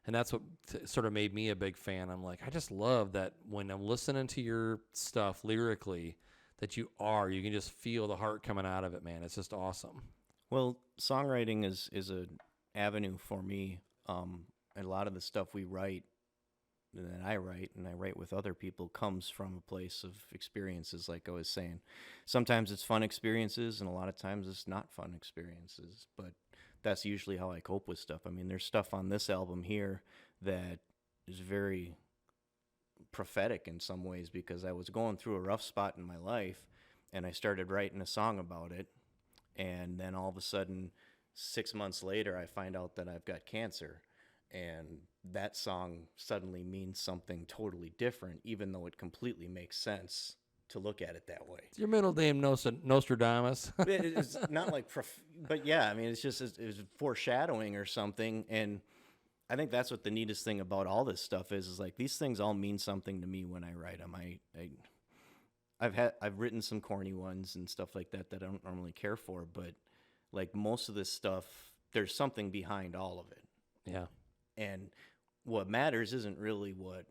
And that's what sort of made me a big fan. I'm like, I just love that when I'm listening to your stuff lyrically, that you can just feel the heart coming out of it, man. It's just awesome. well, songwriting is an avenue for me. And a lot of the stuff we write, and I write with other people, comes from a place of experiences, like I was saying. Sometimes it's fun experiences, and a lot of times it's not fun experiences. But that's usually how I cope with stuff. I mean, there's stuff on this album here that is very prophetic in some ways, because I was going through a rough spot in my life, and I started writing a song about it. And then all of a sudden, 6 months later, I find out that I've got cancer. And that song suddenly means something totally different, even though it completely makes sense to look at it that way. Is your middle name Nostradamus? It's not like, but yeah, I mean, it's just it's foreshadowing or something. And I think that's what the neatest thing about all this stuff is like these things all mean something to me when I write them. I've written some corny ones and stuff like that I don't normally care for, but like most of this stuff, there's something behind all of it. Yeah. And what matters isn't really what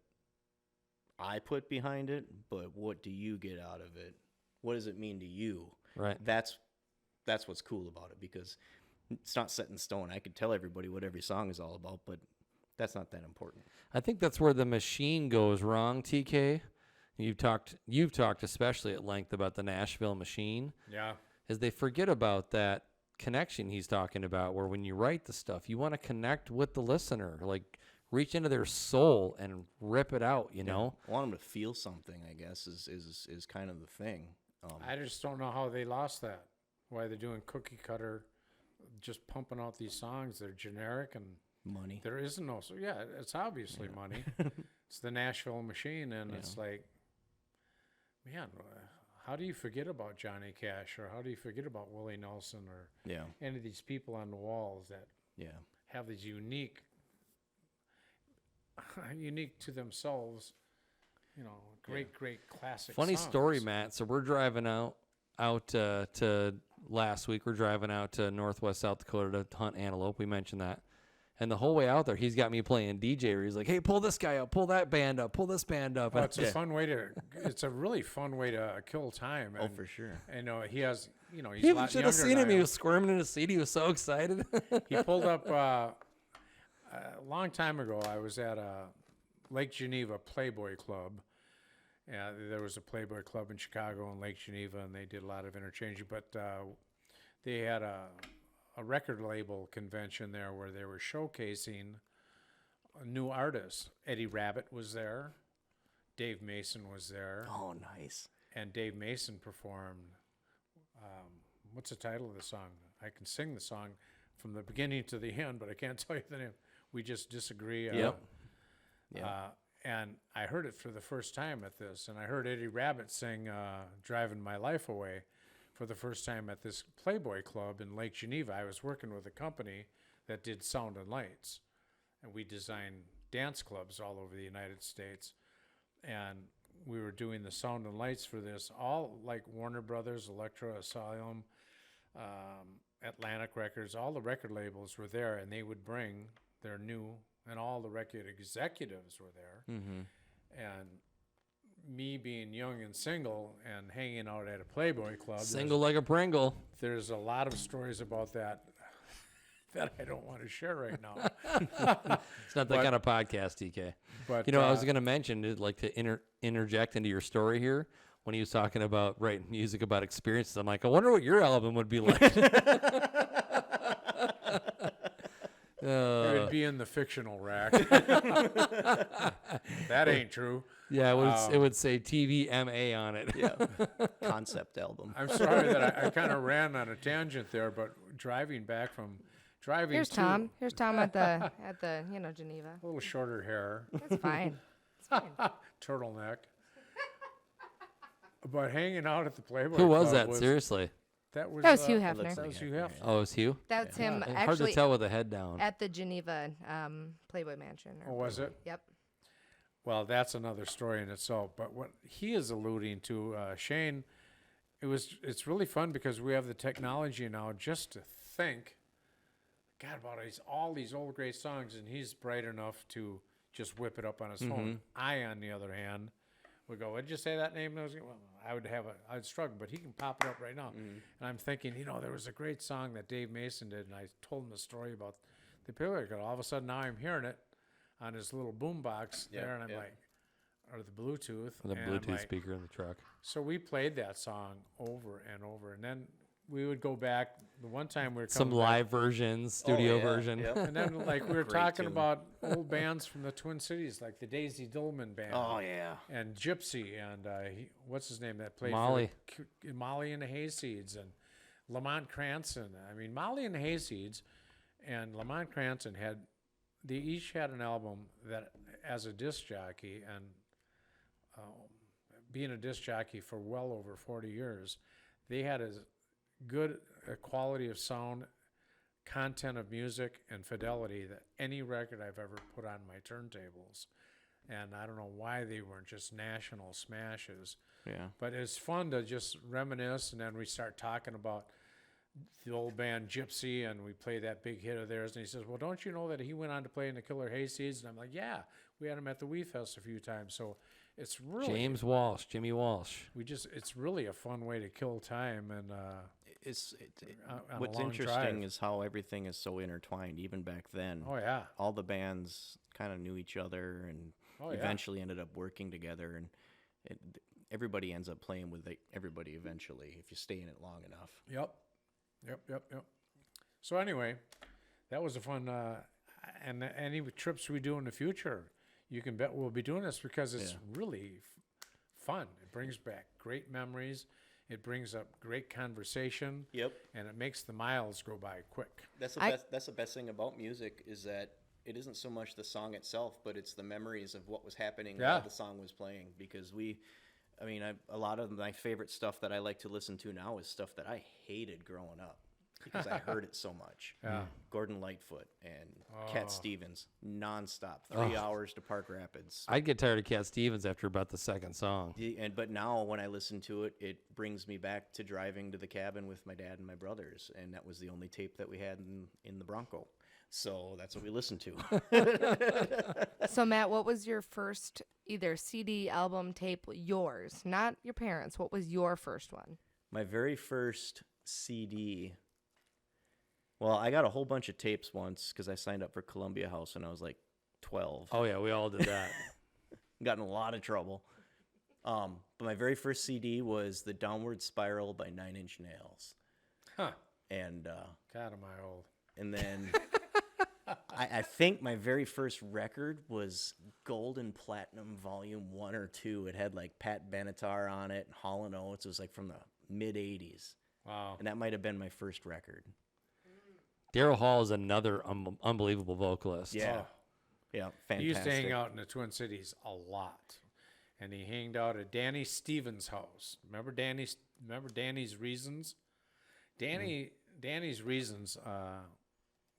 I put behind it, but what do you get out of it? What does it mean to you? Right. That's what's cool about it, because it's not set in stone. I could tell everybody what every song is all about, but that's not that important. I think that's where the machine goes wrong, TK. You've talked especially at length about the Nashville machine. Yeah. Is they forget about that connection he's talking about, where when you write the stuff, you want to connect with the listener, like reach into their soul and rip it out, you know? I want them to feel something, I guess, is kind of the thing. I just don't know how they lost that. Why they're doing cookie cutter, just pumping out these songs. They're generic and Money. there isn't no. So yeah, it's obviously money. It's the Nashville machine, and it's like, man, how do you forget about Johnny Cash, or how do you forget about Willie Nelson, or any of these people on the walls that have these unique to themselves, great classic Funny songs. story, Matt. So we're driving out to last week. We're driving out to Northwest South Dakota to hunt antelope. We mentioned that. And the whole way out there, he's got me playing DJ. Where he's like, "Hey, pull this guy up, pull that band up, pull this band up." Well, it's a really fun way to kill time. And, for sure. And he has, he's a lot You should younger have seen than him. I He am. was squirming in his seat. He was so excited. He pulled up a long time ago. I was at a Lake Geneva Playboy Club. Yeah, there was a Playboy Club in Chicago and Lake Geneva, and they did a lot of interchanging. But they had a record label convention there where they were showcasing new artists. Eddie Rabbitt was there. Dave Mason was there. Oh, nice. And Dave Mason performed, what's the title of the song? I can sing the song from the beginning to the end, but I can't tell you the name. We Just Disagree. And I heard it for the first time at this, and I heard Eddie Rabbitt sing Driving My Life Away for the first time at this Playboy Club in Lake Geneva. I was working with a company that did sound and lights, and we designed dance clubs all over the United States. And we were doing the sound and lights for this, all like Warner Brothers, Elektra, Asylum, Atlantic Records, all the record labels were there, and they would bring their new, and all the record executives were there. Mm-hmm. And me being young and single and hanging out at a Playboy Club, Single like a Pringle. there's a lot of stories about that that I don't want to share right now. It's not that kind of podcast, TK. But I was going to mention, like, to interject into your story here, when he was talking about writing music about experiences. I'm like, I wonder what your album would be like. would be in the fictional rack. That ain't true. Yeah, it would say TVMA on it. Yeah. Concept album. I'm sorry that I kind of ran on a tangent there, but driving Here's to Tom. Here's Tom at the Geneva. a little shorter hair, It's fine. It's fine. turtleneck. But hanging out at the Playboy Who was Club that? Seriously? That was Hugh It looks Hefner. That was Hugh Hefner. Oh, it was Hugh? That's him Hard to actually tell with the head down. at the Geneva Playboy Mansion. Oh, was it? Yep. Well, that's another story in itself. But what he is alluding to, Shayne, it's really fun because we have the technology now just to think, God, about all these old great songs, and he's bright enough to just whip it up on his phone. I, on the other hand, would go, "Did you say that name?" And I'd struggle, but he can pop it up right now. And I'm thinking, there was a great song that Dave Mason did, and I told him the story about the Playboy Club. All of a sudden, now I'm hearing it on his little boom box there, and I'm like, or the Bluetooth. The and I'm Bluetooth like, speaker in the truck. So we played that song over and over, and then we would go back. The one time we were Some coming back, live versions, studio yeah, version. yep. and then like we were Great talking tune. about old bands from the Twin Cities, like the Daisy Dillman band. Oh, yeah. And Gypsy, and what's his name that played Molly. for Molly and the Hayseeds, and Lamont Cranston. I mean, Molly and the Hayseeds and Lamont Cranston they each had an album that, as a disc jockey, and being a disc jockey for well over 40 years, they had as good a quality of sound, content of music, and fidelity that any record I've ever put on my turntables. And I don't know why they weren't just national smashes. Yeah. But it's fun to just reminisce, and then we start talking about the old band Gypsy, and we play that big hit of theirs. And he says, "Well, don't you know that he went on to play in the Killer Hayseeds?" And I'm like, "Yeah, we had him at the Wee Fest a few times." So it's really Jimmy Walsh. it's really a fun way to kill time, and On a what's long interesting drive. is how everything is so intertwined, even back then. Oh yeah, All the bands kind of knew each other and Oh, yeah. eventually ended up working together. And everybody ends up playing with everybody eventually if you stay in it long enough. Yep. So anyway, that was a fun, and any trips we do in the future, you can bet we'll be doing this because it's really fun. It brings back great memories. It brings up great conversation. Yep. And it makes the miles go by quick. That's the best thing about music is that it isn't so much the song itself, but it's the memories of what was happening while the song was playing. Because a lot of my favorite stuff that I like to listen to now is stuff that I hated growing up because I heard it so much. Yeah. Gordon Lightfoot and Cat Stevens, nonstop, 3 hours to Park Rapids. I'd get tired of Cat Stevens after about the second song. But now when I listen to it, it brings me back to driving to the cabin with my dad and my brothers, and that was the only tape that we had in the Bronco. So that's what we listened to. So Matt, what was your first either CD, album, tape? Yours, not your parents. What was your first one? My very first CD. Well, I got a whole bunch of tapes once because I signed up for Columbia House when I was like 12. Oh, yeah, we all did that. Got in a lot of trouble. But my very first CD was The Downward Spiral by 9 Inch Nails. Huh. And God, am I old. and then I think my very first record was Gold and Platinum Volume 1 or 2. It had like Pat Benatar on it, Hall & Oates. It was like from the mid-'80s. Wow. And that might have been my first record. Daryl Hall is another unbelievable vocalist. Yeah. Oh. Yeah, fantastic. He used to hang out in the Twin Cities a lot. And he hanged out at Danny Stevens' house. Remember Danny's Reasons? Danny's Reasons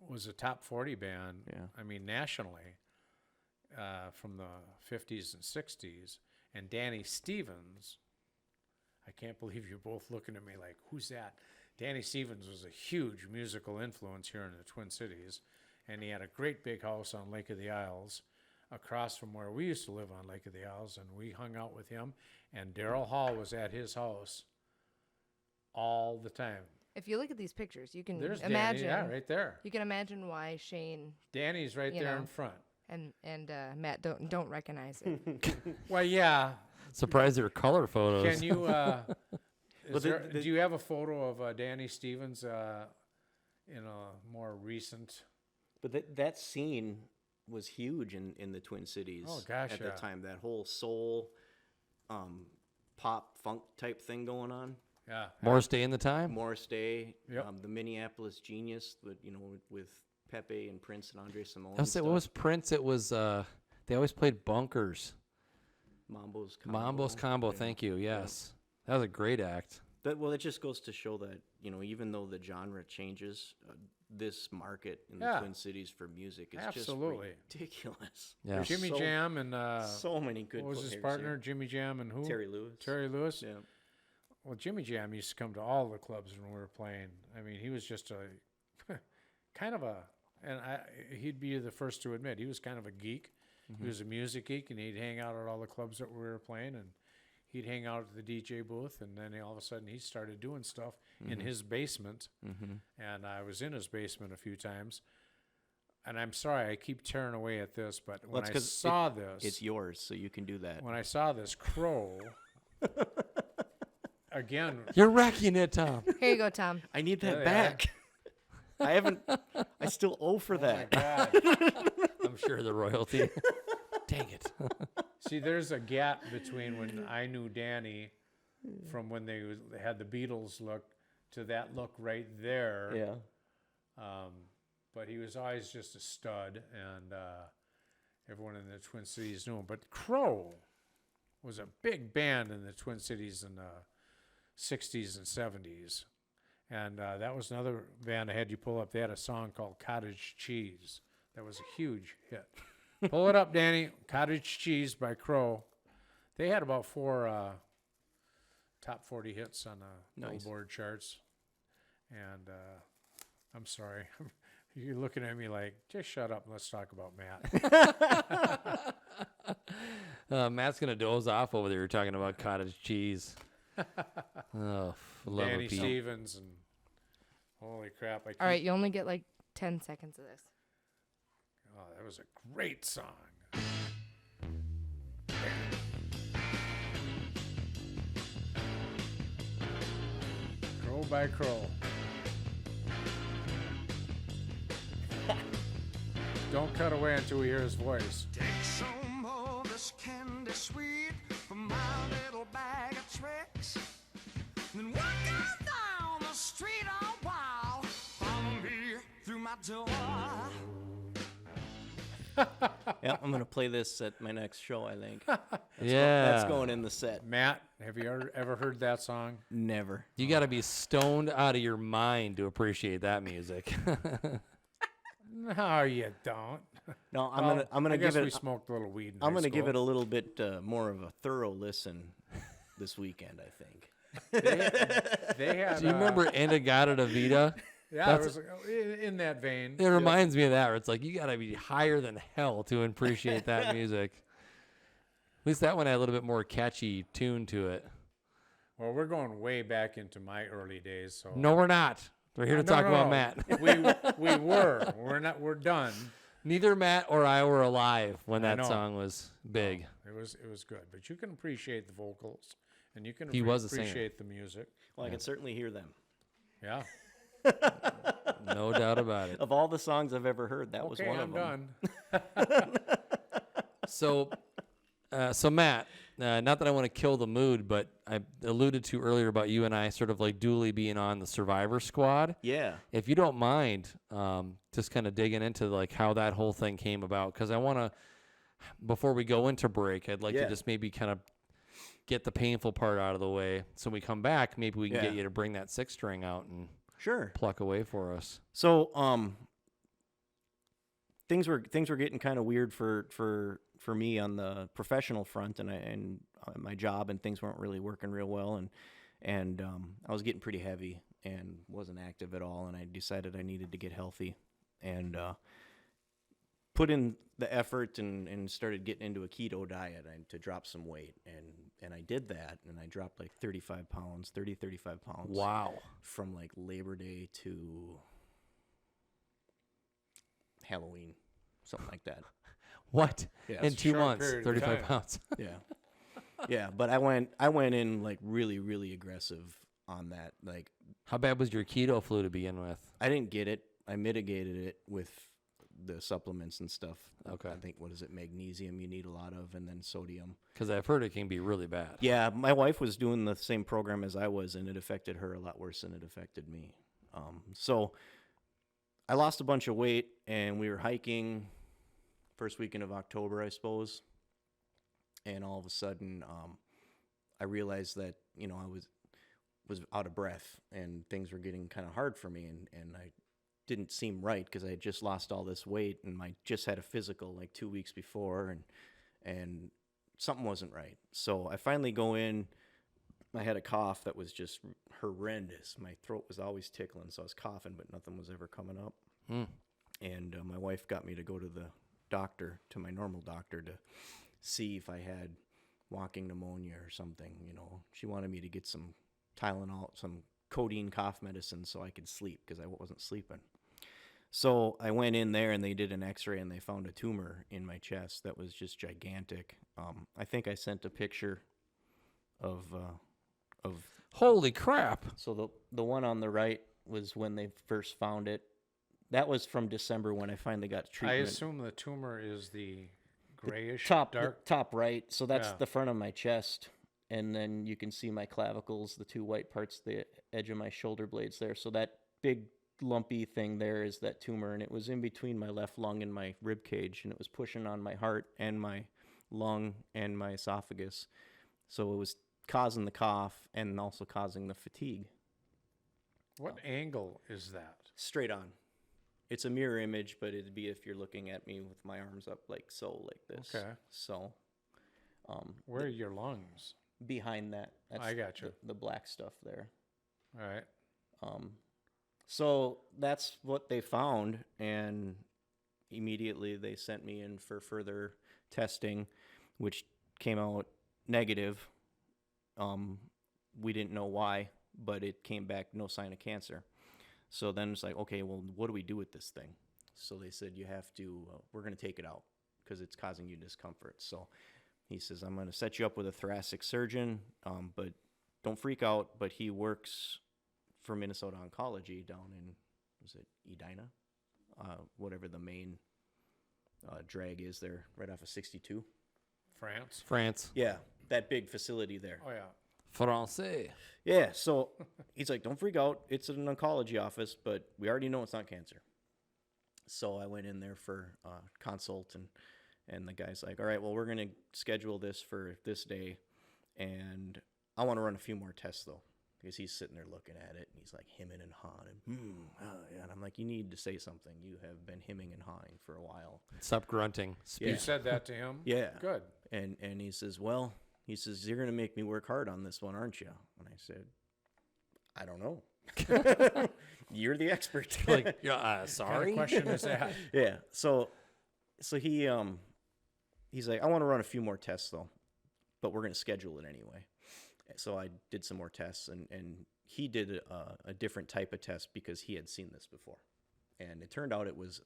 was a top 40 band, nationally, from the 50s and 60s. And Danny Stevens, I can't believe you're both looking at me like, who's that? Danny Stevens was a huge musical influence here in the Twin Cities. And he had a great big house on Lake of the Isles across from where we used to live on Lake of the Isles. And we hung out with him. And Daryl Hall was at his house all the time. If you look at these pictures, you can There's imagine. Danny, right there. You can imagine why Shayne Danny's right there in front. and Matt don't recognize it. Well, yeah. Surprised there were color photos. Can you? Do you have a photo of Danny Stevens in a more recent? But that scene was huge in the Twin Cities Oh, gosh, at yeah. that time. That whole soul, pop funk type thing going on. Yeah. More stay in the time. Morris Day, Yep. the Minneapolis Genius, with Pepe and Prince and Andre Simone. I was saying, what was Prince? It was they always played bunkers. Mambo's Combo? Mambo's Combo. Yeah. Thank you. Yes, that was a great act. That just goes to show that even though the genre changes, this market in the Yeah. Twin Cities for music is Absolutely. just ridiculous. Yeah. There's Jimmy so- Jam and so many good. what was his players partner? here. Jimmy Jam and who? Terry Lewis. Terry Lewis. Yeah. Well, Jimmy Jam used to come to all the clubs when we were playing. I mean, he was just a kind of a, and he'd be the first to admit he was kind of a geek. He was a music geek, and he'd hang out at all the clubs that we were playing, and he'd hang out at the DJ booth, and then all of a sudden he started doing stuff in his basement, and I was in his basement a few times. And I'm sorry, I keep tearing away at this, but when it's I 'cause saw this, It's yours, so you can do that. when I saw this crow, again, You're wrecking it, Tom. Here you go, Tom. I need that Yeah. back. I haven't. I still owe for oh my that. God. I'm sure the royalty. Dang it. See, there's a gap between when I knew Danny from when they had the Beatles look to that look right there. Yeah. But he was always just a stud, and everyone in the Twin Cities knew him. But Crow was a big band in the Twin Cities in the 60s and 70s. And that was another band I had you pull up. They had a song called Cottage Cheese. That was a huge hit. Pull it up, Danny. Cottage Cheese by Crow. They had about 4 top 40 hits on the Nice. Billboard charts. And I'm sorry. You're looking at me like, just shut up and let's talk about Matt. Matt's gonna doze off over there. You're talking about cottage cheese. Oh, for love Danny of Pete. Stevens and holy crap. All right, you only get like 10 seconds of this. Oh, that was a great song. Crow by Crow. Don't cut away until we hear his voice. Take some of this candy sweet from my little bag of tricks. Then walk on down the street a while. Follow me through my door. Yeah, I'm gonna play this at my next show. I think. Yeah. That's going in the set. Matt, have you ever heard that song? Never. You got to be stoned out of your mind to appreciate that music. No, you don't. No, Well, I'm gonna I guess give we it. smoked a little weed. In I'm high gonna give school. it a little bit more of a thorough listen this weekend. I think. They had. Do you remember Indigata Vida? Yeah, it That's- was in that vein. It reminds me of that. Where it's like you got to be higher than hell to appreciate that music. At least that one had a little bit more catchy tune to it. Well, we're going way back into my early days. So No, we're not. We're here to talk about Matt. we were. We're not. We're done. Neither Matt or I were alive when I that know. song was big. It was good, but you can appreciate the vocals, and you can He was a singer. appreciate the music. Well, I can certainly hear them. Yeah. No doubt about it. Of all the songs I've ever heard, that was Okay, one I'm of them. done. So Matt, not that I want to kill the mood, but I alluded to earlier about you and I sort of like dually being on the Survivor Squad. Yeah. If you don't mind, just kind of digging into like how that whole thing came about, because I want to, before we go into break, I'd like to Yeah. just maybe kind of get the painful part out of the way. So when we come back, maybe we can Yeah. get you to bring that 6-string out and Sure. pluck away for us. So, things were getting kind of weird for me on the professional front, and my job and things weren't really working real well, and I was getting pretty heavy and wasn't active at all, and I decided I needed to get healthy, and put in the effort and started getting into a keto diet to drop some weight, and I did that, and I dropped like 35 pounds. Wow. From like Labor Day to Halloween, something like that. What? Yeah, In it's a 2 short months, period of 35 time. pounds. Yeah, but I went in like really aggressive on that. Like How bad was your keto flu to begin with? I didn't get it. I mitigated it with the supplements and stuff. Okay. I think, what is it, magnesium you need a lot of, and then sodium. Because I've heard it can be really bad. Yeah, my wife was doing the same program as I was, and it affected her a lot worse than it affected me. So I lost a bunch of weight, and we were hiking first weekend of October, I suppose. And all of a sudden, I realized that, I was out of breath, and things were getting kind of hard for me, and I didn't seem right because I had just lost all this weight, and I just had a physical like 2 weeks before, and something wasn't right. So I finally go in. I had a cough that was just horrendous. My throat was always tickling, so I was coughing, but nothing was ever coming up. And my wife got me to go to the doctor, to my normal doctor, to see if I had walking pneumonia or something. She wanted me to get some Tylenol, some codeine cough medicine so I could sleep because I wasn't sleeping. So I went in there, and they did an x-ray, and they found a tumor in my chest that was just gigantic. I think I sent a picture of Holy crap. so the one on the right was when they first found it. That was from December when I finally got I treatment. assume the tumor is the grayish, The dark. top right. So that's Yeah. the front of my chest. And then you can see my clavicles, the two white parts, the edge of my shoulder blades there. So that big lumpy thing there is that tumor, and it was in between my left lung and my rib cage, and it was pushing on my heart and my lung and my esophagus. So it was causing the cough and also causing the fatigue. What angle is that? Straight on. It's a mirror image, but it'd be if you're looking at me with my arms up like this. Okay. So Where are your lungs? behind that, that's I gotcha. the black stuff there. All right. So that's what they found, and immediately they sent me in for further testing, which came out negative. We didn't know why, but it came back no sign of cancer. So then it's like, okay, well, what do we do with this thing? So they said, you have to, we're going to take it out because it's causing you discomfort. So he says, I'm going to set you up with a thoracic surgeon, but don't freak out. But he works for Minnesota Oncology down in, was it Edina? Whatever the main drag is there, right off of 62. France. Yeah, that big facility there. Oh, yeah. Francais. Yeah, so he's like, don't freak out. It's an oncology office, but we already know it's not cancer. So I went in there for consult, and the guy's like, all right, well, we're going to schedule this for this day, and I want to run a few more tests, though, because he's sitting there looking at it, and he's like hemming and hawing. And I'm like, you need to say something. You have been hemming and hawing for a while. Stop grunting. Speak. You said that to him? Yeah. Good. And he says, well, you're going to make me work hard on this one, aren't you? And I said, I don't know. You're the expert. Like, yeah, What kind sorry. of question is that? Yeah. So he's like, I want to run a few more tests though, but we're going to schedule it anyway. So I did some more tests, and he did a different type of test because he had seen this before. And it turned out it was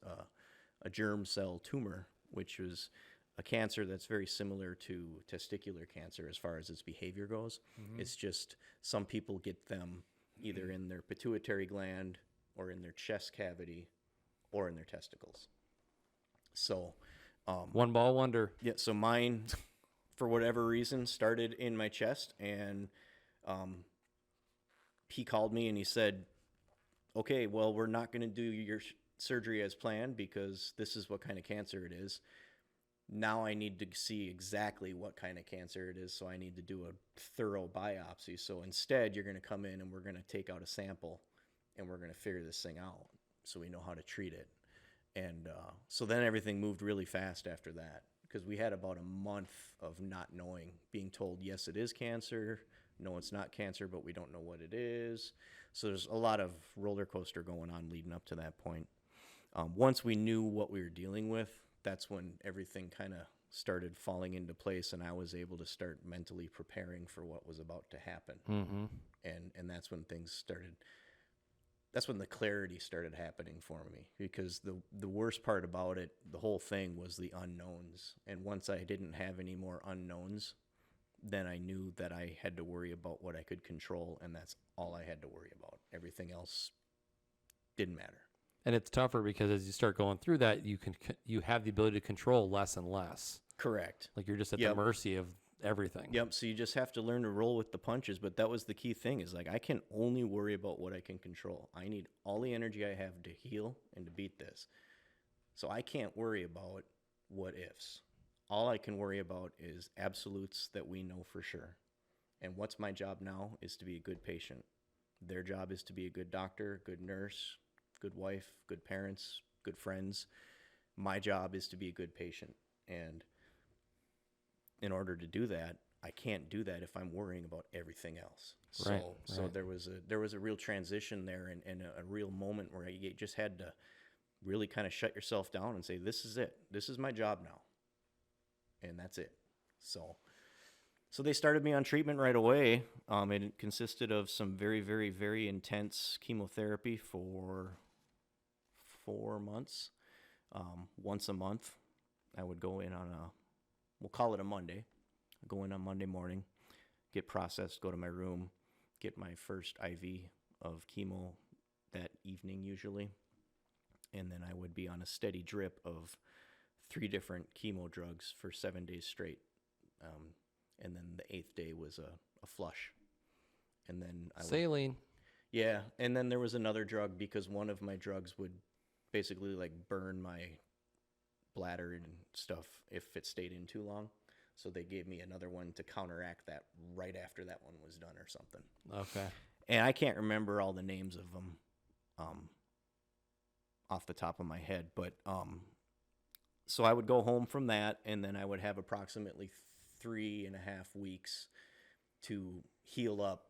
a germ cell tumor, which was a cancer that's very similar to testicular cancer as far as its behavior goes. It's just some people get them either in their pituitary gland or in their chest cavity or in their testicles. So, One ball wonder. yeah, so mine, for whatever reason, started in my chest, and he called me and he said, okay, well, we're not going to do your surgery as planned because this is what kind of cancer it is. Now I need to see exactly what kind of cancer it is, so I need to do a thorough biopsy. So instead, you're going to come in and we're going to take out a sample, and we're going to figure this thing out so we know how to treat it. And so then everything moved really fast after that, because we had about a month of not knowing, being told, yes, it is cancer. No, it's not cancer, but we don't know what it is. So there's a lot of roller coaster going on leading up to that point. Once we knew what we were dealing with, that's when everything kind of started falling into place, and I was able to start mentally preparing for what was about to happen. Mm-hmm. And that's when things started. That's when the clarity started happening for me, because the worst part about it, the whole thing, was the unknowns. And once I didn't have any more unknowns, then I knew that I had to worry about what I could control, and that's all I had to worry about. Everything else didn't matter. And it's tougher because as you start going through that, you have the ability to control less and less. Correct. Like you're just at the Yep. mercy of everything. Yep. So you just have to learn to roll with the punches. But that was the key thing, is like I can only worry about what I can control. I need all the energy I have to heal and to beat this. So I can't worry about what ifs. All I can worry about is absolutes that we know for sure. And what's my job now is to be a good patient. Their job is to be a good doctor, good nurse, good wife, good parents, good friends. My job is to be a good patient. And in order to do that, I can't do that if I'm worrying about everything else. So Right. there was a real transition there, and a real moment where you just had to really kind of shut yourself down and say, this is it. This is my job now. And that's it. So they started me on treatment right away. It consisted of some very, very, very intense chemotherapy for 4 months. Once a month, I would go in on we'll call it a Monday. I'd go in on Monday morning, get processed, go to my room, get my first IV of chemo that evening usually. And then I would be on a steady drip of 3 different chemo drugs for 7 days straight. And then the 8th day was a flush. And then Saline. Yeah, and then there was another drug because one of my drugs would basically like burn my bladder and stuff if it stayed in too long. So they gave me another one to counteract that right after that one was done or something. Okay. And I can't remember all the names of them off the top of my head, but so I would go home from that, and then I would have approximately 3.5 weeks to heal up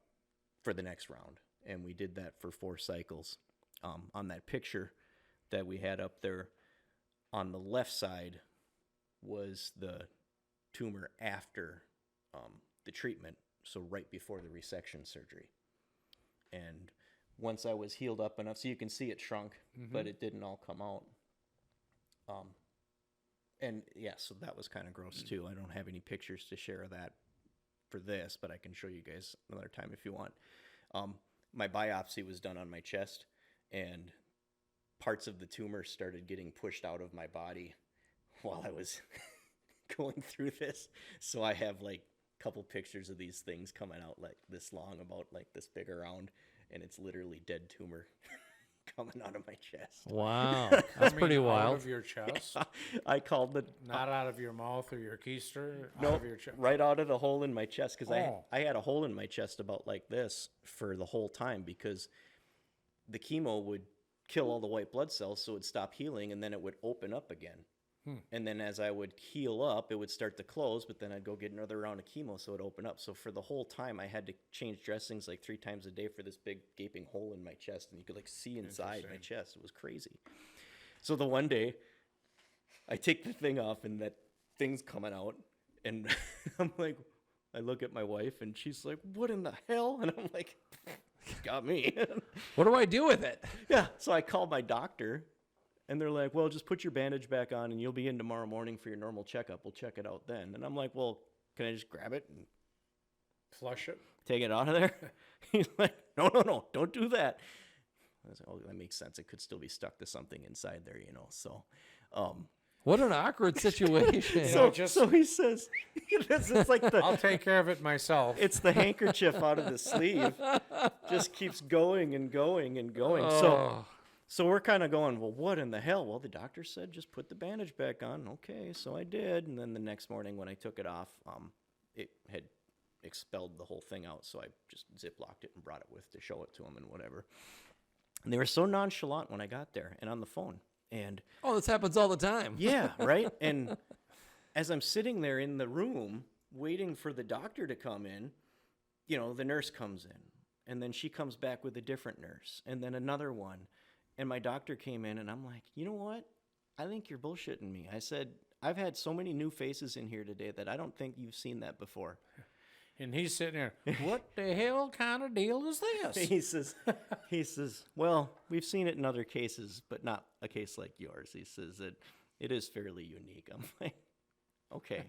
for the next round. And we did that for 4 cycles. On that picture that we had up there, on the left side was the tumor after the treatment, so right before the resection surgery. And once I was healed up enough, so you can see it shrunk, but it didn't all come out. And yeah, so that was kind of gross too. I don't have any pictures to share of that for this, but I can show you guys another time if you want. My biopsy was done on my chest, and parts of the tumor started getting pushed out of my body while I was going through this. So I have like a couple pictures of these things coming out like this long, about like this big around, and it's literally dead tumor coming out of my chest. Wow. That's pretty Out wild. of your chest, I called the not out of your mouth or your keister. no, Out of your chest. right out of the hole in my chest, because Oh. I had a hole in my chest about like this for the whole time, because the chemo would kill all the white blood cells, so it would stop healing, and then it would open up again. And then as I would heal up, it would start to close, but then I'd go get another round of chemo, so it would open up. So for the whole time, I had to change dressings like 3 times a day for this big gaping hole in my chest, and you could like see inside my chest. It was crazy. So the one day, I take the thing off, and that thing's coming out, and I'm like, I look at my wife, and she's like, "What in the hell?" And I'm like, "Got me." What do I do with it? Yeah. So I called my doctor, and they're like, "Well, just put your bandage back on, and you'll be in tomorrow morning for your normal checkup. We'll check it out then." And I'm like, "Well, can I just grab it and Flush it. take it out of there?" He's like, No, don't do that." I was like, "Oh, that makes sense. It could still be stuck to something inside there, you know." So, What an awkward situation. so he says, "It's like the I'll take care of it myself. it's the handkerchief out of the sleeve, just keeps going and going and going." So we're kind of going, "Well, what in the hell?" "Well, the doctor said just put the bandage back on." Okay, so I did. And then the next morning when I took it off, it had expelled the whole thing out. So I just Ziplocked it and brought it with to show it to them and whatever. And they were so nonchalant when I got there and on the phone. And Oh, this happens all the time. yeah, right? And as I'm sitting there in the room waiting for the doctor to come in, you know, the nurse comes in. And then she comes back with a different nurse. And then another one. And my doctor came in, and I'm like, "You know what? I think you're bullshitting me." I said, "I've had so many new faces in here today that I don't think you've seen that before." And he's sitting there. What the hell kind of deal is this? He says, "Well, we've seen it in other cases, but not a case like yours." He says that it is fairly unique. I'm like, Okay.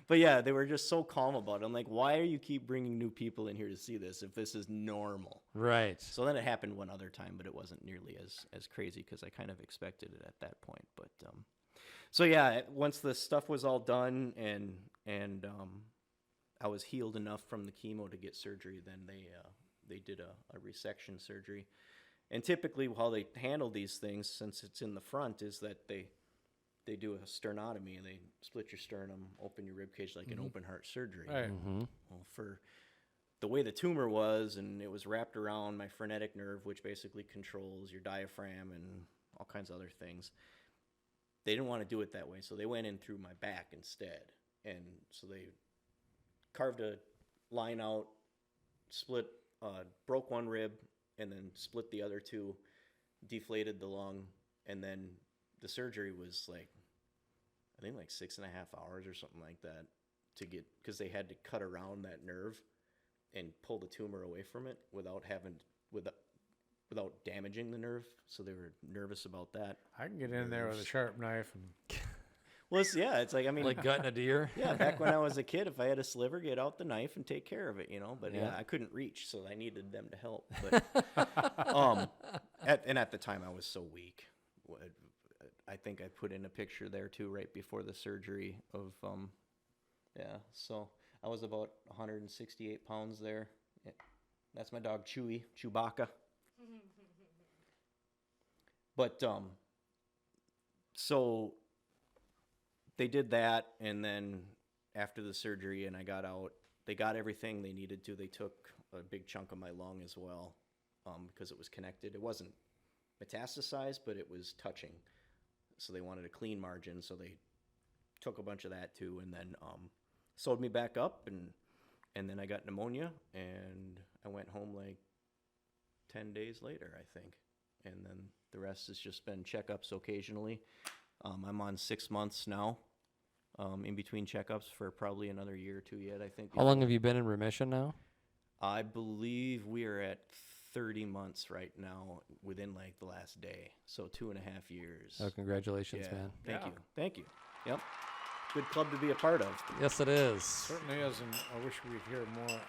But yeah, they were just so calm about it. I'm like, why are you keep bringing new people in here to see this if this is normal? Right. So then it happened one other time, but it wasn't nearly as crazy because I kind of expected it at that point. But so yeah, once the stuff was all done and I was healed enough from the chemo to get surgery, then they did a resection surgery. And typically how they handle these things, since it's in the front, is that they do a sternotomy and they split your sternum, open your rib cage like an open heart surgery. Right. Well, for the way the tumor was, and it was wrapped around my frenetic nerve, which basically controls your diaphragm and all kinds of other things, they didn't want to do it that way, so they went in through my back instead. And so they carved a line out, broke one rib, and then split the other two, deflated the lung, and then the surgery was like, I think like 6.5 hours or something like that because they had to cut around that nerve and pull the tumor away from it without damaging the nerve. So they were nervous about that. I can get in there with a sharp knife and Well, it's like, I mean, Like gutting a deer. yeah, back when I was a kid, if I had a sliver, get out the knife and take care of it, But yeah, I couldn't reach, so I needed them to help. But at the time, I was so weak. I think I put in a picture there too, right before the surgery of, so I was about 168 pounds there. Yeah. That's my dog, Chewbacca. But, so they did that, and then after the surgery and I got out, they got everything they needed to. They took a big chunk of my lung as well, because it was connected. It wasn't metastasized, but it was touching. So they wanted a clean margin, so they took a bunch of that too, and then sewed me back up, and then I got pneumonia, and I went home like 10 days later, I think. And then the rest has just been checkups occasionally. I'm on 6 months now, in between checkups for probably another year or two yet, I think. How long have you been in remission now? I believe we are at 30 months right now within like the last day. So 2.5 years. Oh, congratulations, man. Thank you. Yep. Good club to be a part of. Yes, it is. certainly is, and I wish we'd hear more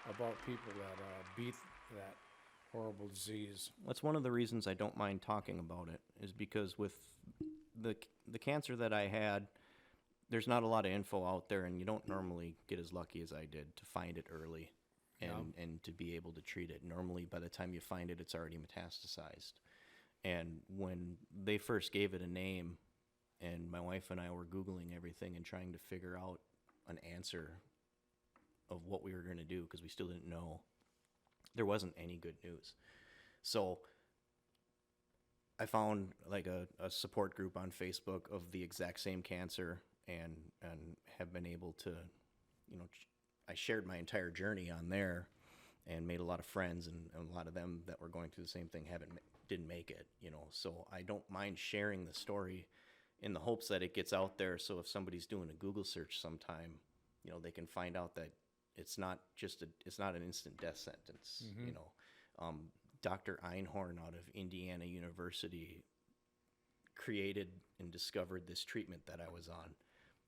about people that beat that horrible disease. That's one of the reasons I don't mind talking about it, is because with the cancer that I had, there's not a lot of info out there, and you don't normally get as lucky as I did to find it early and to be able to treat it. Normally, by the time you find it, it's already metastasized. And when they first gave it a name, and my wife and I were Googling everything and trying to figure out an answer of what we were going to do, because we still didn't know, there wasn't any good news. So I found like a support group on Facebook of the exact same cancer, and have been able to, I shared my entire journey on there and made a lot of friends, and a lot of them that were going through the same thing didn't make it, So I don't mind sharing the story in the hopes that it gets out there. So if somebody's doing a Google search sometime, they can find out that it's not an instant death sentence. Dr. Einhorn out of Indiana University created and discovered this treatment that I was on,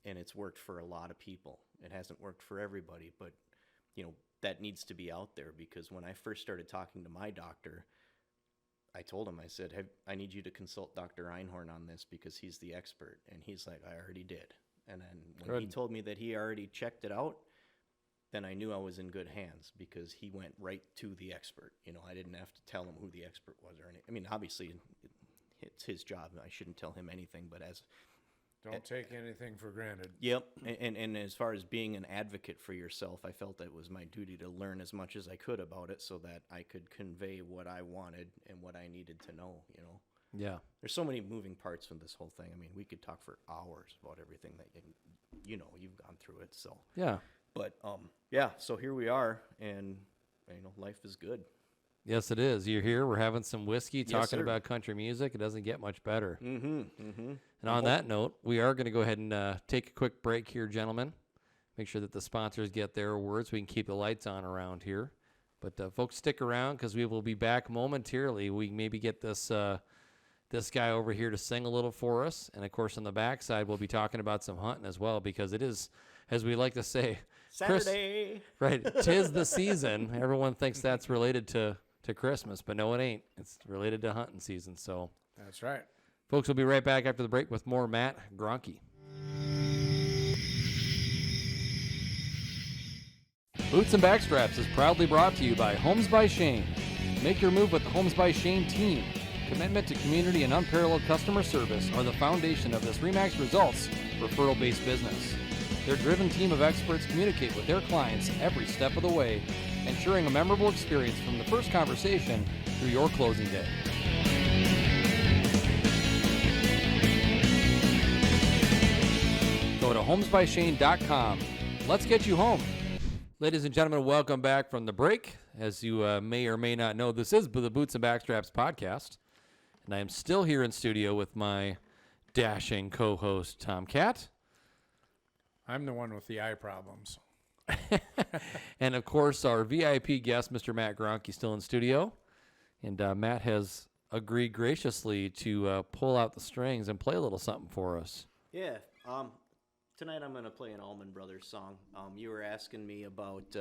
and it's worked for a lot of people. It hasn't worked for everybody, but that needs to be out there, because when I first started talking to my doctor, I told him, I said, I need you to consult Dr. Einhorn on this because he's the expert. And he's like, I already did. And then when he told me that he already checked it out, then I knew I was in good hands, because he went right to the expert. I didn't have to tell him who the expert was or anything. I mean, obviously, it's his job. I shouldn't tell him anything, but Don't take anything for granted. Yep. And as far as being an advocate for yourself, I felt that it was my duty to learn as much as I could about it so that I could convey what I wanted and what I needed to know, Yeah. There's so many moving parts with this whole thing. I mean, we could talk for hours about everything that, you've gone through it. So, Yeah. but, so here we are, and, life is good. Yes, it is. You're here. We're having some whiskey, talking sir. about country music. It doesn't get much better. Mm-hmm. And on that note, we are going to go ahead and take a quick break here, gentlemen. Make sure that the sponsors get their words. We can keep the lights on around here. But folks, stick around, because we will be back momentarily. We maybe get this this guy over here to sing a little for us. And, of course, on the backside, we'll be talking about some hunting as well because it is, as we like to say, Saturday. Right, 'tis the season. Everyone thinks that's related to Christmas, but no, it ain't. It's related to hunting season. So, That's right. folks, we'll be right back after the break with more Matt Graunke. Boots and Backstraps is proudly brought to you by Homes by Shayne. Make your move with the Homes by Shayne team. Commitment to community and unparalleled customer service are the foundation of this RE/MAX Results referral-based business. Their driven team of experts communicate with their clients every step of the way, ensuring a memorable experience from the first conversation through your closing day. Go to homesbyshane.com. Let's get you home. Ladies and gentlemen, welcome back from the break. As you may or may not know, this is the Boots and Backstraps podcast, and I am still here in studio with my dashing co-host, Tom Katt. I'm the one with the eye problems. And, of course, our VIP guest, Mr. Matt Graunke, still in studio. And Matt has agreed graciously to pull out the strings and play a little something for us. Yeah. Tonight I'm going to play an Allman Brothers song. You were asking me about,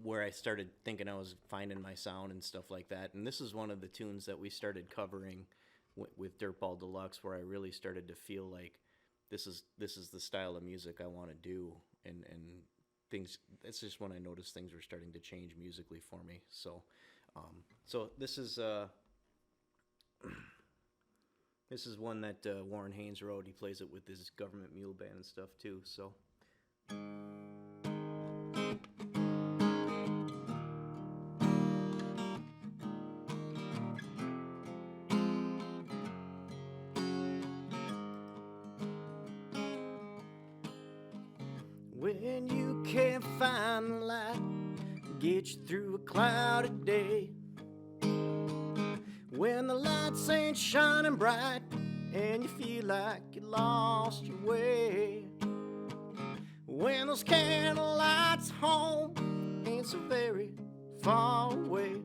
where I started thinking I was finding my sound and stuff like that. And this is one of the tunes that we started covering with Dirtball Deluxe, where I really started to feel like this is the style of music I want to do. And things, that's just when I noticed things were starting to change musically for me. So this is this is one that Warren Haynes wrote. He plays it with his Government Mule Band and stuff too. So. When you can't find the light, get you through a cloudy day. When the lights ain't shining bright and you feel like you lost your way. When those candle lights home ain't so very far away.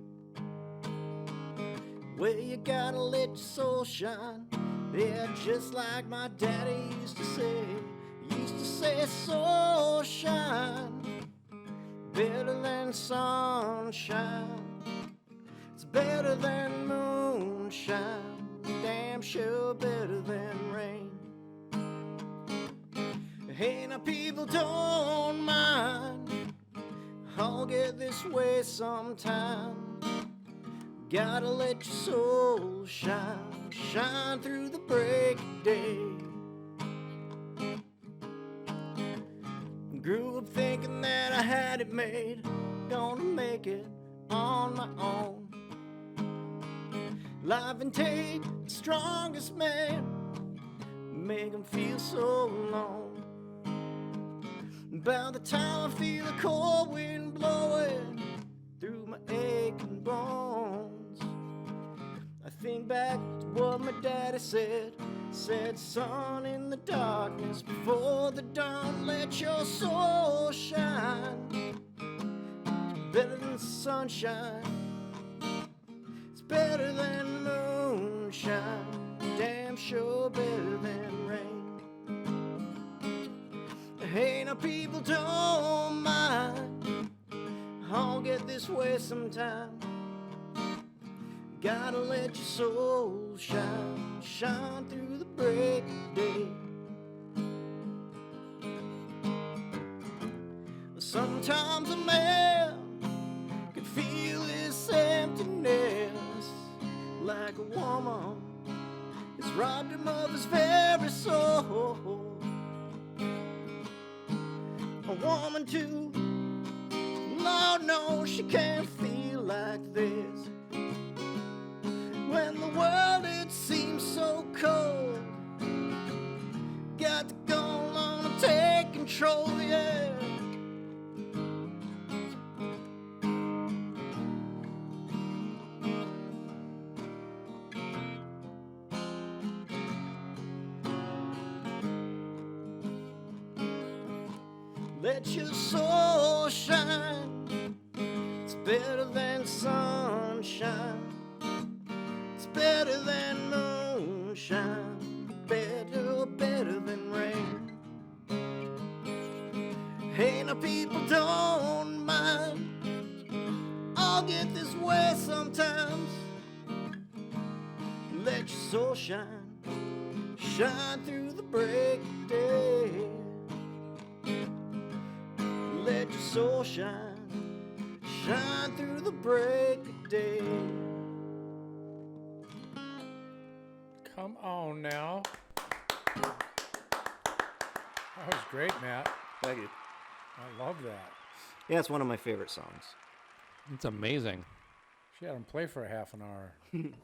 Well, you gotta let your soul shine. Yeah, just like my daddy used to say. Used to say soul shine better than sunshine. It's better than moonshine, damn sure better than rain. Hey, now people don't mind, I'll get this way sometime. Gotta let your soul shine, shine through the break of day. Grew up thinking that I had it made, gonna make it on my own. Life and take the strongest man, make him feel so alone. By the time I feel a cold wind blowing through my aching bones, I think back to what my daddy said. Said, son, in the darkness before the dawn, let your soul shine. Better than sunshine, it's better than moonshine, damn sure better than rain. Hey, now people don't mind, I'll get this way sometime. Gotta let your soul shine, shine through the break of day. Sometimes a man can feel this emptiness, like a woman has robbed him of his very soul. A woman too, Lord knows she can't feel like this. When the world, it seems so cold, got to go along and take control, yeah. Let your soul shine, it's better than sunshine. It's better than moonshine, better than rain. Hey, now people don't mind, I'll get this way sometimes. Let your soul shine, shine through the break of day. Let your soul shine, shine through the break of day. Come on now. That was great, Matt. Thank you. I love that. Yeah, it's one of my favorite songs. It's amazing, She had him play for a half an hour.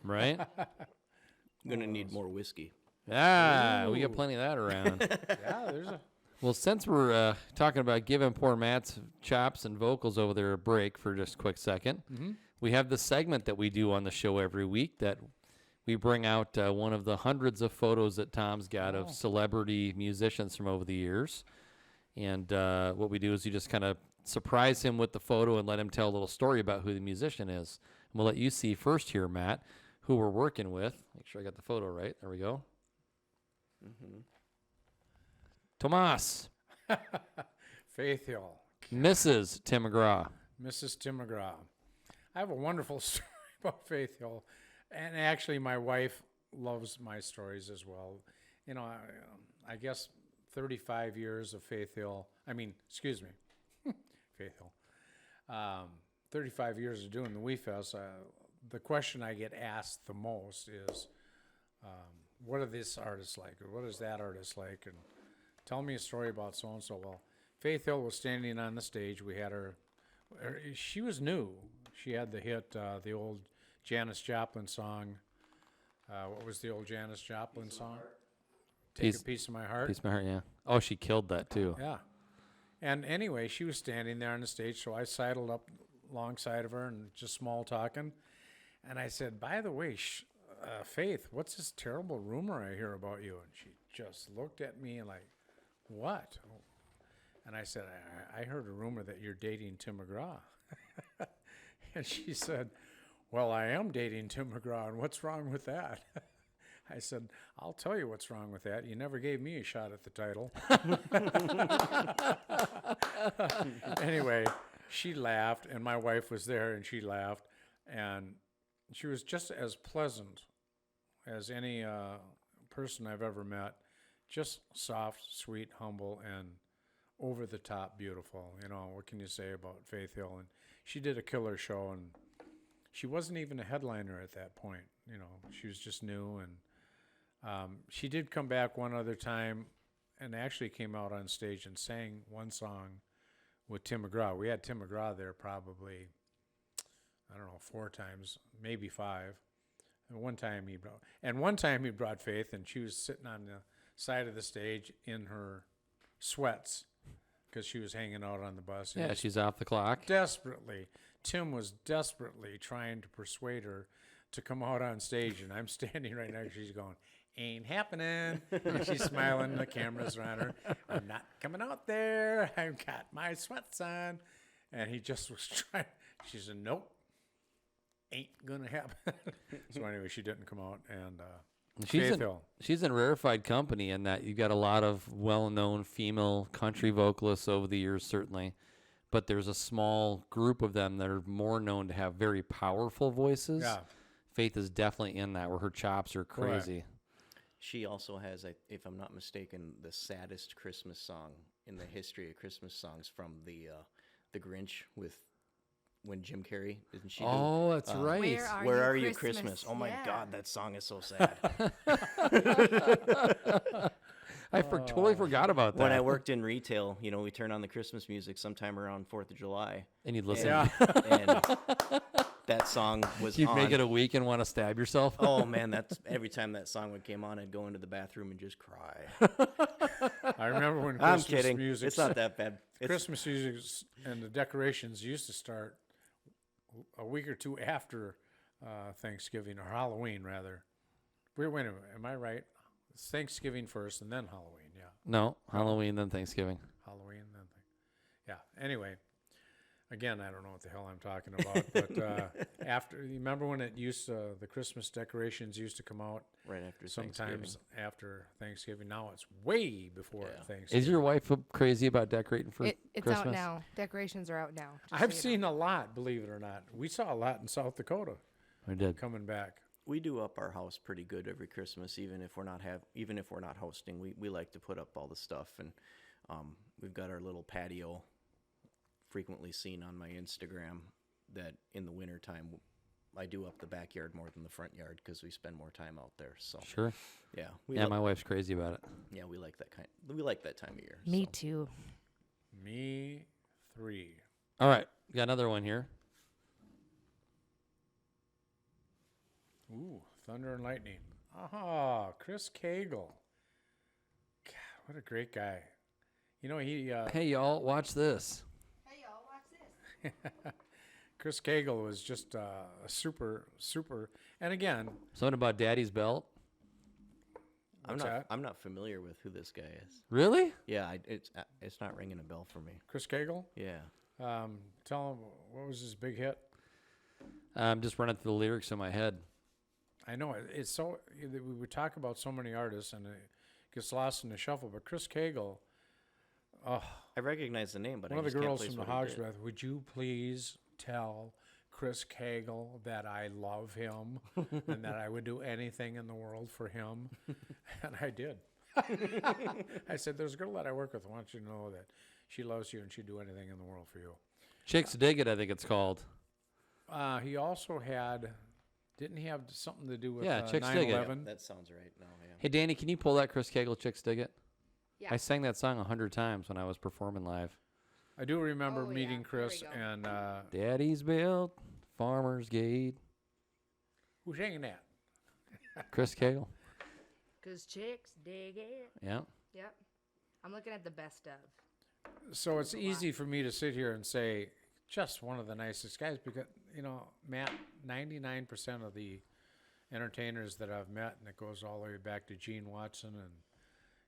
right? I'm gonna need more whiskey. Ah, we got plenty of that around. Yeah, there's a. Well, since we're talking about giving poor Matt's chops and vocals over there a break for just a quick second, we have the segment that we do on the show every week that we bring out one of the hundreds of photos that Tom's got of celebrity musicians from over the years. And what we do is you just kind of surprise him with the photo and let him tell a little story about who the musician is. And we'll let you see first here, Matt, who we're working with. Make sure I got the photo right. There we go. Tomas, Faith Hill, Mrs. Tim McGraw. Mrs. Tim McGraw. I have a wonderful story about Faith Hill, and actually, my wife loves my stories as well. You know, I guess 35 years of Faith Hill. Excuse me, Faith Hill. 35 years of doing the Wee Fest. The question I get asked the most is, what are this artist like, or what is that artist like, and tell me a story about so and so. Well, Faith Hill was standing on the stage. We had her. She was new. She had the hit, the old Janis Joplin song. What was the old Janis Joplin song? Take a Piece of My Heart. Piece of My Heart, yeah. Oh, she killed that too. Yeah. And anyway, she was standing there on the stage, so I sidled up alongside of her and just small talking. And I said, by the way, Faith, what's this terrible rumor I hear about you? And she just looked at me like, what? And I said, I heard a rumor that you're dating Tim McGraw. And she said, well, I am dating Tim McGraw, and what's wrong with that? I said, I'll tell you what's wrong with that. You never gave me a shot at the title. Anyway, she laughed, and my wife was there, and she laughed. And she was just as pleasant as any person I've ever met. Just soft, sweet, humble, and over-the-top beautiful. You know, what can you say about Faith Hill? And she did a killer show, and she wasn't even a headliner at that point. You know, she was just new, and she did come back one other time and actually came out on stage and sang one song with Tim McGraw. We had Tim McGraw there probably, 4 times, maybe 5. And one time he brought Faith, and she was sitting on the side of the stage in her sweats because she was hanging out on the bus. Yeah, she's off the clock. Tim was desperately trying to persuade her to come out on stage, and I'm standing right next to her. She's going, ain't happening. And she's smiling, the cameras are on her. I'm not coming out there. I've got my sweats on. And he just was trying. She said, nope, ain't gonna happen. So anyway, she didn't come out, and she's in rarefied company in that you've got a lot of well-known female country vocalists over the years, certainly. But there's a small group of them that are more known to have very powerful voices. Yeah. Faith is definitely in that, where her chops are crazy. Correct. She also has, if I'm not mistaken, the saddest Christmas song in the history of Christmas songs from the Grinch when Jim Carrey, didn't she? Oh, that's right. Where Are You Christmas? Oh my God, that song is so sad. I totally forgot about that. When I worked in retail, you know, we turn on the Christmas music sometime around 4th of July. And you'd listen. And that song was You'd on. make it a week and want to stab yourself. Oh, man, that's every time that song would came on, I'd go into the bathroom and just cry. I remember when I'm Christmas kidding. music. It's not that bad. Christmas music and the decorations used to start a week or two after Thanksgiving, or Halloween, rather. Wait a minute, am I right? It's Thanksgiving first and then Halloween, yeah. No, Halloween, then Thanksgiving. Halloween, then yeah. Anyway, Again, I don't know what the hell I'm talking about, but after, you remember when it used to, the Christmas decorations used to come out Right after sometimes after Thanksgiving. Now it's way before Thanksgiving. Is your wife crazy about decorating for It's Christmas? out now. Decorations are out now. just I've so you know. seen a lot, believe it or not. We saw a lot in South Dakota I did. coming back. We do up our house pretty good every Christmas, even if we're not hosting. We like to put up all the stuff, and we've got our little patio, frequently seen on my Instagram. That in the wintertime, I do up the backyard more than the front yard because we spend more time out there. So Sure. yeah, My wife's crazy about it. yeah, we like that We like that time of year. Me so. too. Me 3. All right, got another one here. Ooh, Thunder and Lightning. Ah, Chris Cagle. God, what a great guy. You know, he Hey, y'all, watch this. Chris Cagle was just a super, and again, Something about Daddy's belt. I'm what's not. that? I'm not familiar with who this guy is. Really? Yeah, it's not ringing a bell for me. Chris Cagle. Yeah. Tell him, what was his big hit? I'm just running through the lyrics in my head. I know it's so, we would talk about so many artists and it gets lost in the shuffle, but Chris Cagle, I recognize the name, but one I of the just can't girls place from the what he did. Hogsworth, would you please tell Chris Cagle that I love him and that I would do anything in the world for him? And I did. I said, there's a girl that I work with. I want you to know that she loves you and she'd do anything in the world for you. Chicks Dig It, I think it's called. He also had, didn't he have something to do with Yeah, Chicks Dig It. 9/11? That sounds right. No, yeah. Hey, Danny, can you pull that Chris Cagle Chicks Dig It? Yeah. I sang that song 100 times when I was performing live. I do remember Oh, yeah. meeting Here we Chris go. and Daddy's built, Farmer's Gate, who's singing that? Chris Cagle. Cause chicks dig it. Yeah. Yep. I'm looking at the best of. So it's easy for me to sit here and say just one of the nicest guys because, you know, Matt, 99% of the entertainers that I've met, and it goes all the way back to Gene Watson and,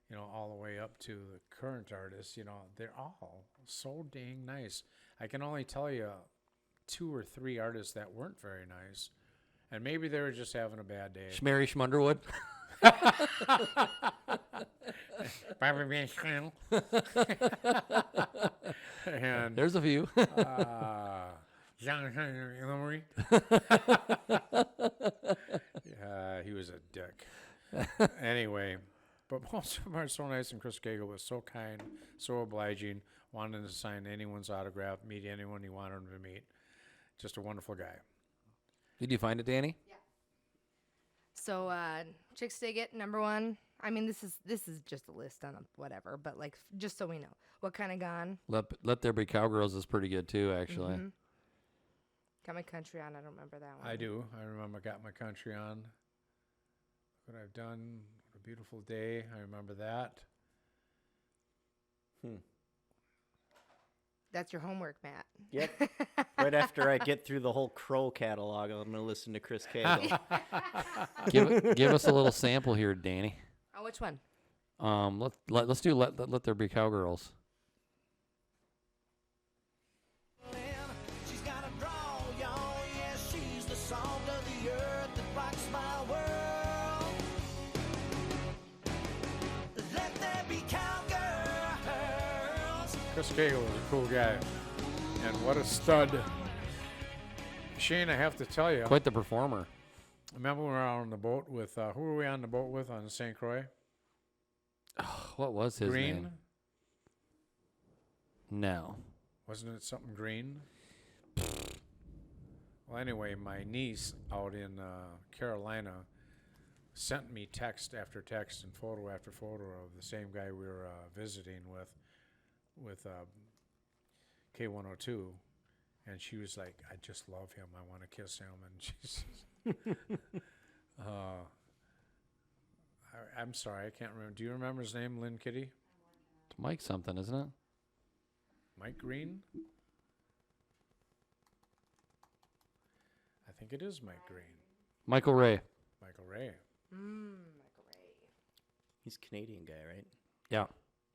you know, all the way up to the current artists, you know, they're all so dang nice. I can only tell you 2 or 3 artists that weren't very nice, and maybe they were just having a bad day. Mary Schmunderwood. And There's a few. Jean Hillary. Yeah, he was a dick. Anyway, but most of them are so nice, and Chris Cagle was so kind, so obliging, wanted to sign anyone's autograph, meet anyone he wanted him to meet. Just a wonderful guy. Did you find it, Danny? So, chicks dig it. Number 1. I mean, this is just a list on a whatever, but like just so we know, what kind of gone? Let There Be Cowgirls is pretty good too, actually. Mhm. Got My Country On. I don't remember that one. I do. I remember Got My Country On. What I've done. What a beautiful day. I remember that. That's your homework, Matt. Yep. Right after I get through the whole Crow catalog, I'm going to listen to Chris Cagle. Give us a little sample here, Danny. Oh, which one? Let's do Let There Be Cowgirls. She's got a draw, y'all. Yeah, she's the salt of the earth that rocks my world. Let there be cowgirls. Chris Cagle was a cool guy. And what a stud. Shayne, I have to tell you, Quite the performer. remember when we were on the boat with, who were we on the boat with on St. Croix? What was his Green? name? No. Wasn't it something green? Well, anyway, my niece out in Carolina sent me text after text and photo after photo of the same guy we were visiting with K102, and she was like, "I just love him. I want to kiss him." And she's, I'm sorry, I can't remember. Do you remember his name, Lynn Kitty? It's Mike something, isn't it? Mike Green? I think it is Mike Green. Michael Ray. Michael Ray. Michael Ray. He's a Canadian guy, right? Yeah.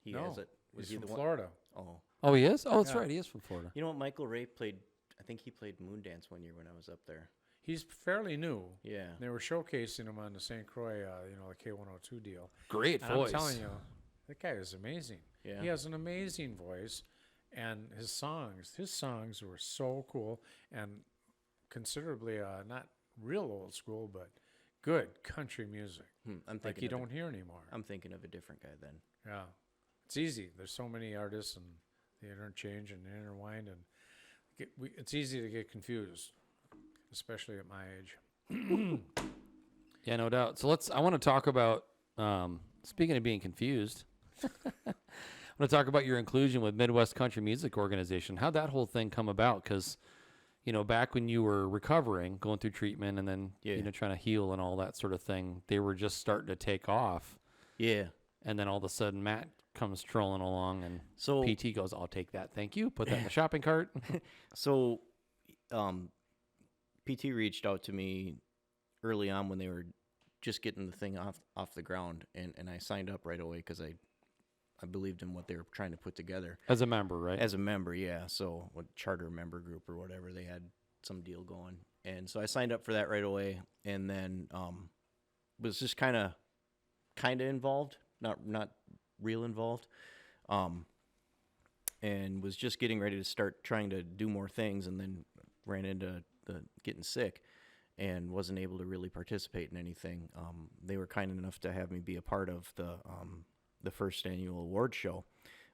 He No, has it. Was he's he from the one? Florida. Oh. Oh, he is? Oh, that's Yeah. right. He is from Florida. You know what? Michael Ray played. I think he played Moondance one year when I was up there. He's fairly new. Yeah. They were showcasing him on the St. Croix, the K102 deal. Great And voice. I'm telling you, that guy is amazing. Yeah. He has an amazing voice, and his songs were so cool and considerably not real old school, but good country music I'm like thinking you of don't hear anymore. I'm thinking of a different guy then. Yeah, it's easy. There's so many artists, and they interchange and intertwine, and it's easy to get confused, especially at my age. Yeah, no doubt. So I want to talk about, speaking of being confused, I want to talk about your inclusion with Midwest Country Music Organization. How'd that whole thing come about? Because, back when you were recovering, going through treatment and then, trying to heal and all that sort of thing, they were just starting to take off. Yeah. And then all of a sudden, Matt comes trolling along and So PT goes, I'll take that. Thank you. Put that in the shopping cart. So, PT reached out to me early on when they were just getting the thing off the ground, and I signed up right away because I believed in what they were trying to put together. As a member, right? As a member, yeah. So, what charter member group or whatever, they had some deal going, and so I signed up for that right away, and then was just kind of involved, not real involved, and was just getting ready to start trying to do more things, and then ran into getting sick and wasn't able to really participate in anything. They were kind enough to have me be a part of the first annual award show,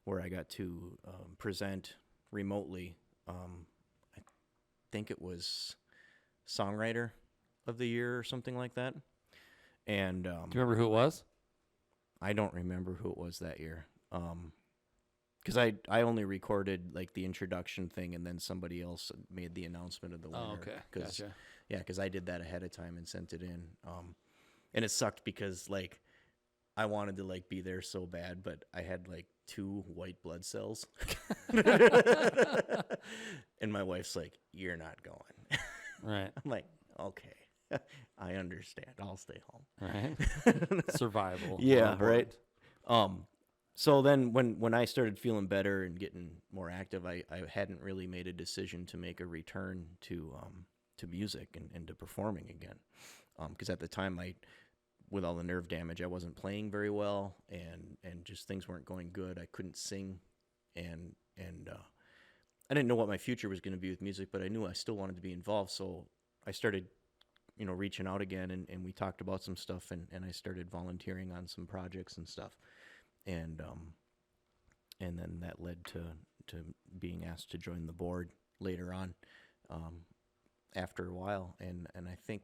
where I got to present remotely. I think it was Songwriter of the Year or something like that. And Do you remember who it was? I don't remember who it was that year. Because I only recorded like the introduction thing, and then somebody else made the announcement of the winner. Oh, okay. Gotcha. Yeah, because I did that ahead of time and sent it in. And it sucked because like I wanted to like be there so bad, but I had like 2 white blood cells. And my wife's like, "You're not going." Right. I'm like, "Okay, I understand. I'll stay home." Right. Survival. Yeah, on right. board. So then when I started feeling better and getting more active, I hadn't really made a decision to make a return to music and to performing again. Because at the time, with all the nerve damage, I wasn't playing very well, and just things weren't going good. I couldn't sing, and I didn't know what my future was going to be with music, but I knew I still wanted to be involved. So I started, reaching out again, and we talked about some stuff, and I started volunteering on some projects and stuff. And then that led to being asked to join the board later on, after a while, and I think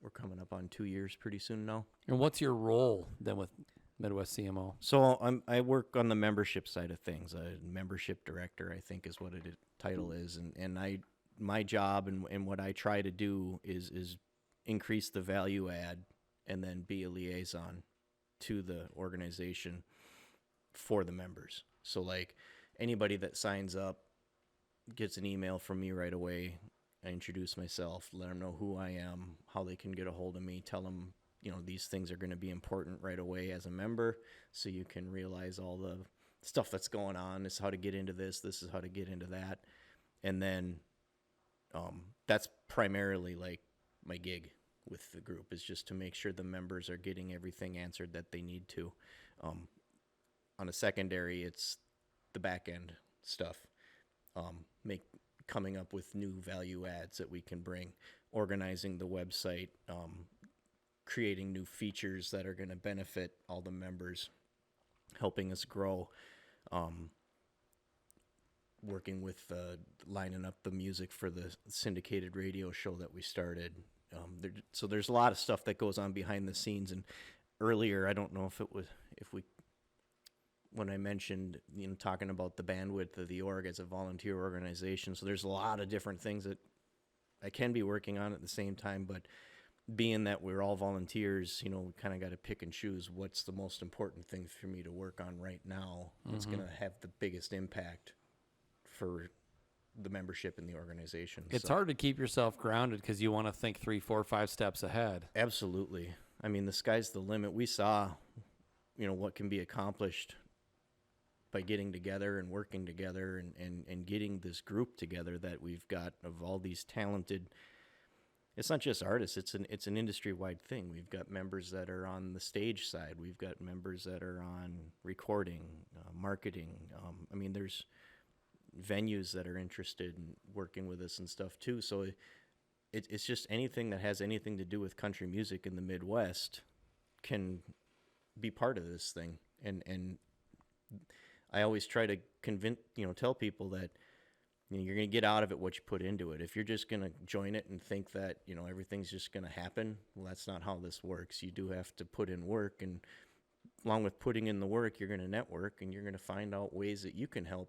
we're coming up on 2 years pretty soon now. And what's your role then with Midwest CMO? So I work on the membership side of things. A membership director, I think, is what title is, and my job and what I try to do is increase the value add, and then be a liaison to the organization for the members. So like anybody that signs up gets an email from me right away. I introduce myself, let them know who I am, how they can get a hold of me, tell them, these things are going to be important right away as a member, so you can realize all the stuff that's going on. This is how to get into this is how to get into that. And then that's primarily like my gig with the group, is just to make sure the members are getting everything answered that they need to. On a secondary, it's the back end stuff, coming up with new value adds that we can bring, organizing the website, creating new features that are going to benefit all the members, helping us grow, working with lining up the music for the syndicated radio show that we started. So there's a lot of stuff that goes on behind the scenes. And earlier, I don't know when I mentioned, talking about the bandwidth of the org as a volunteer organization. So there's a lot of different things that I can be working on at the same time, but being that we're all volunteers, we kind of got to pick and choose what's the most important thing for me to work on right now. That's going to have the biggest impact for the membership in the organization. It's hard to keep yourself grounded because you want to think 3, 4, 5 steps ahead. Absolutely. I mean, the sky's the limit. We saw, what can be accomplished by getting together and working together and getting this group together that we've got of all these talented. It's not just artists. It's an industry-wide thing. We've got members that are on the stage side. We've got members that are on recording, marketing. I mean, there's venues that are interested in working with us and stuff too. So it's just anything that has anything to do with country music in the Midwest can be part of this thing. And I always try to tell people that you're going to get out of it what you put into it. If you're just going to join it and think that, everything's just going to happen, well, that's not how this works. You do have to put in work, and along with putting in the work, you're going to network, and you're going to find out ways that you can help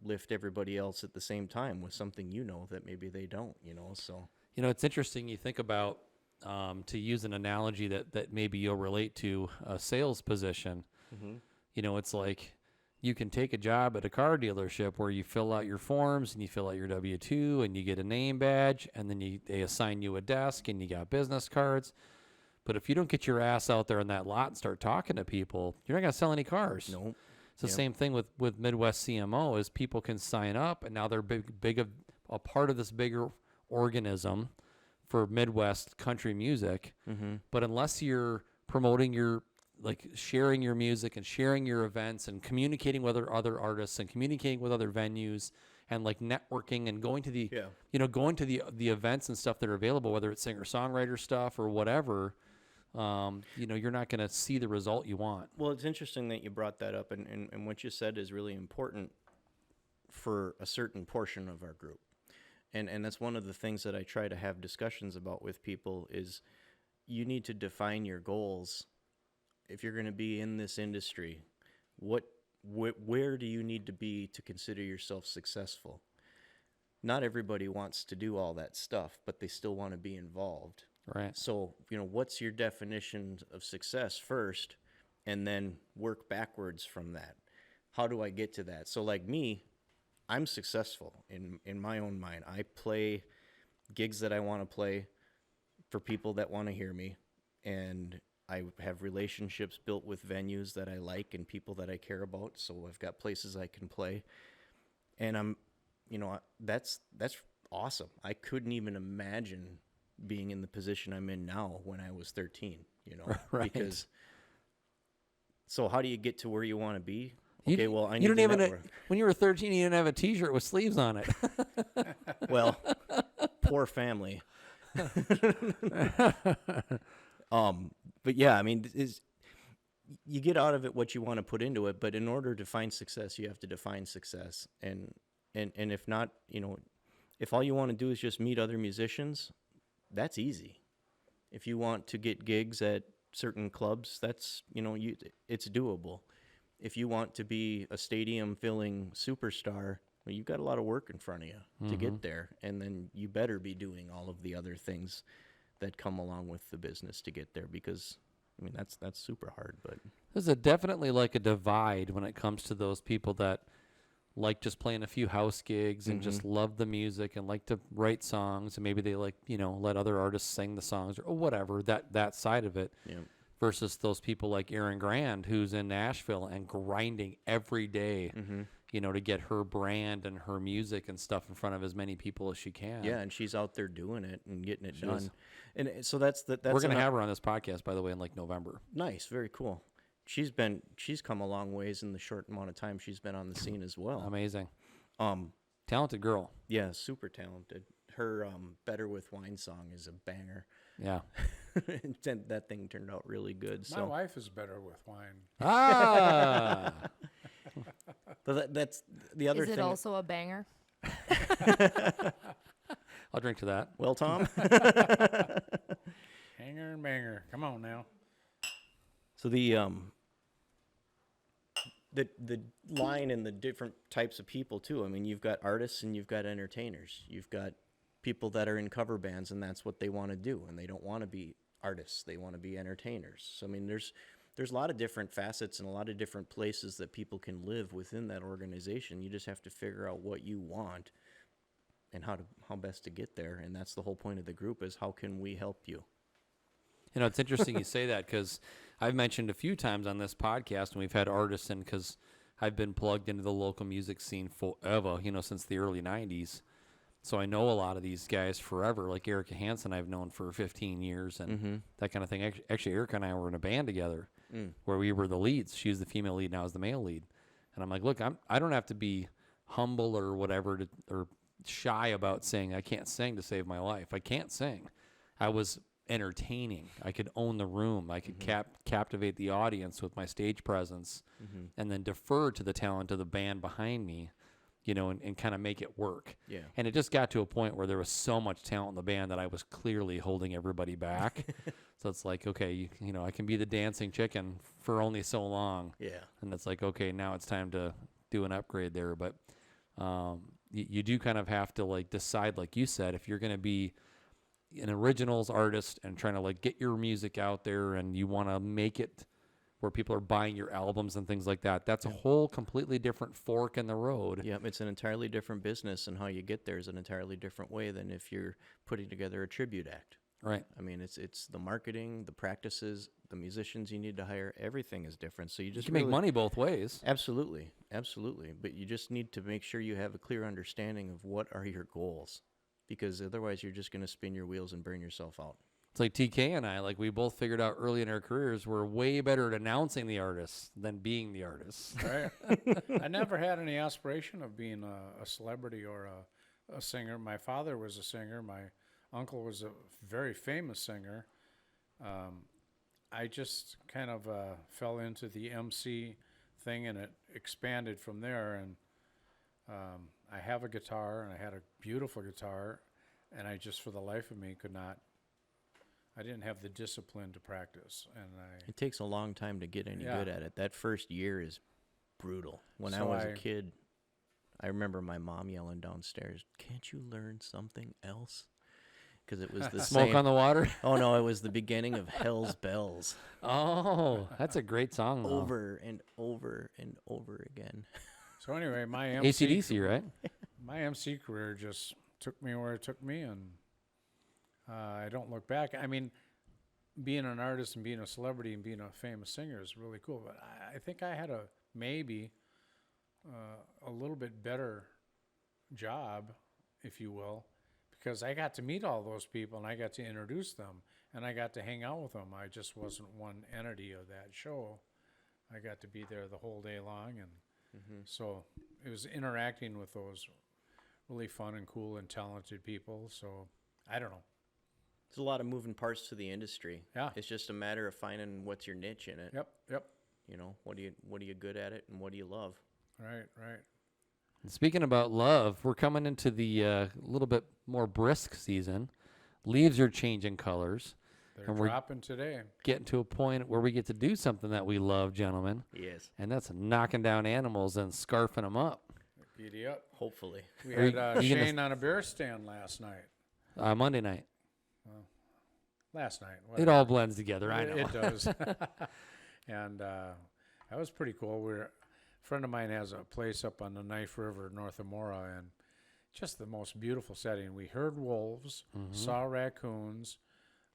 lift everybody else at the same time with something that maybe they don't, so. It's interesting. You think about, to use an analogy that maybe you'll relate to, a sales position. Mm-hmm. It's like, you can take a job at a car dealership where you fill out your forms and you fill out your W-2 and you get a name badge, and then they assign you a desk and you got business cards. But if you don't get your ass out there in that lot and start talking to people, you're not going to sell any cars. Nope. It's the same thing with Midwest CMO, is people can sign up and now they're a part of this bigger organism for Midwest country music. Mm-hmm. But unless you're promoting sharing your music and sharing your events and communicating with other artists and communicating with other venues and networking and going to the events and stuff that are available, whether it's singer-songwriter stuff or whatever, you're not going to see the result you want. Well, it's interesting that you brought that up, and what you said is really important for a certain portion of our group. And that's one of the things that I try to have discussions about with people is you need to define your goals. If you're going to be in this industry, where do you need to be to consider yourself successful? Not everybody wants to do all that stuff, but they still want to be involved. Right. So, what's your definition of success first, and then work backwards from that? How do I get to that? So like me, I'm successful in my own mind. I play gigs that I want to play for people that want to hear me, and I have relationships built with venues that I like and people that I care about. So I've got places I can play, and that's awesome. I couldn't even imagine being in the position I'm in now when I was 13, right. Because so how do you get to where you want to be? I need to network. When you were 13, you didn't have a T-shirt with sleeves on it. Well, poor family. But yeah, I mean, you get out of it what you want to put into it, but in order to find success, you have to define success. And if not, if all you want to do is just meet other musicians, that's easy. If you want to get gigs at certain clubs, that's, it's doable. If you want to be a stadium-filling superstar, well, you've got a lot of work in front of you to get there, and then you better be doing all of the other things that come along with the business to get there, because that's super hard. But there's definitely a divide when it comes to those people that like just playing a few house gigs and just love the music and like to write songs, and maybe they let other artists sing the songs or whatever, that side of it. Yeah. Versus those people like Erin Grand, who's in Nashville and grinding every day, to get her brand and her music and stuff in front of as many people as she can. Yeah, and she's out there doing it and getting it done. And so that's we're going to have her on this podcast, by the way, in November. Nice, very cool. She's come a long ways in the short amount of time she's been on the scene as well. Amazing. Talented girl. Yeah, super talented. Her Better With Wine song is a banger. Yeah. That thing turned out really good. My wife is better with wine. Ah. But that's the other thing. Is it also a banger? I'll drink to that. Well, Tom? Hanger and banger. Come on now. So the line and the different types of people too. I mean, you've got artists and you've got entertainers. You've got people that are in cover bands and that's what they want to do, and they don't want to be artists. They want to be entertainers. So I mean, there's a lot of different facets and a lot of different places that people can live within that organization. You just have to figure out what you want and how best to get there. And that's the whole point of the group, is how can we help you? It's interesting you say that, because I've mentioned a few times on this podcast, and we've had artists in, because I've been plugged into the local music scene forever, since the early 90s. So I know a lot of these guys forever. Like Erica Hansen I've known for 15 years and that kind of thing. Actually, Erica and I were in a band together where we were the leads. She was the female lead and I was the male lead. And I'm like, look, I don't have to be humble or whatever or shy about saying I can't sing to save my life. I can't sing. I was entertaining. I could own the room. I could captivate the audience with my stage presence and then defer to the talent of the band behind me, and kind of make it work. Yeah. And it just got to a point where there was so much talent in the band that I was clearly holding everybody back. So it's like, okay, I can be the dancing chicken for only so long. Yeah. And it's like, okay, now it's time to do an upgrade there. But you do kind of have to like decide, like you said, if you're going to be an originals artist and trying to like get your music out there and you want to make it where people are buying your albums and things like that, that's a whole completely different fork in the road. Yeah, it's an entirely different business, and how you get there is an entirely different way than if you're putting together a tribute act. Right. I mean, it's the marketing, the practices, the musicians you need to hire, everything is different. So you just You can make money both ways. Absolutely, absolutely. But you just need to make sure you have a clear understanding of what are your goals, because otherwise you're just going to spin your wheels and burn yourself out. It's like TK and I, like we both figured out early in our careers, we're way better at announcing the artists than being the artists. Right. I never had any aspiration of being a celebrity or a singer. My father was a singer. My uncle was a very famous singer. I just kind of fell into the MC thing, and it expanded from there. And I have a guitar, and I had a beautiful guitar, and I just, for the life of me, I didn't have the discipline to practice. And It takes a long time to get any good at it. That first year is brutal. When I So was a kid, I remember my mom yelling downstairs, "Can't you learn something else?" Because it was the Smoke same. on the Water. Oh no, it was the beginning of Hell's Bells. Oh, that's a great song. Though. Over and over and over again. So anyway, my MC, AC/DC, right? my MC career just took me where it took me, and I don't look back. I mean, being an artist and being a celebrity and being a famous singer is really cool, but I think I had maybe a little bit better job, if you will, because I got to meet all those people and I got to introduce them and I got to hang out with them. I just wasn't one entity of that show. I got to be there the whole day long, and so it was interacting with those really fun and cool and talented people. So I don't know. There's a lot of moving parts to the industry. Yeah. It's just a matter of finding what's your niche in it. Yep. What are you good at it, and what do you love? Right. And speaking about love, we're coming into the little bit more brisk season. Leaves are changing colors. They're And we're dropping today. getting to a point where we get to do something that we love, gentlemen. Yes. And that's knocking down animals and scarfing them up. Giddy up. Hopefully. We Are had you gonna Shayne on a bear stand last night. Monday night. Last night. It whatever. all blends together, I know. It does. And that was pretty cool. A friend of mine has a place up on the Knife River north of Mora, and just the most beautiful setting. We heard wolves, saw raccoons,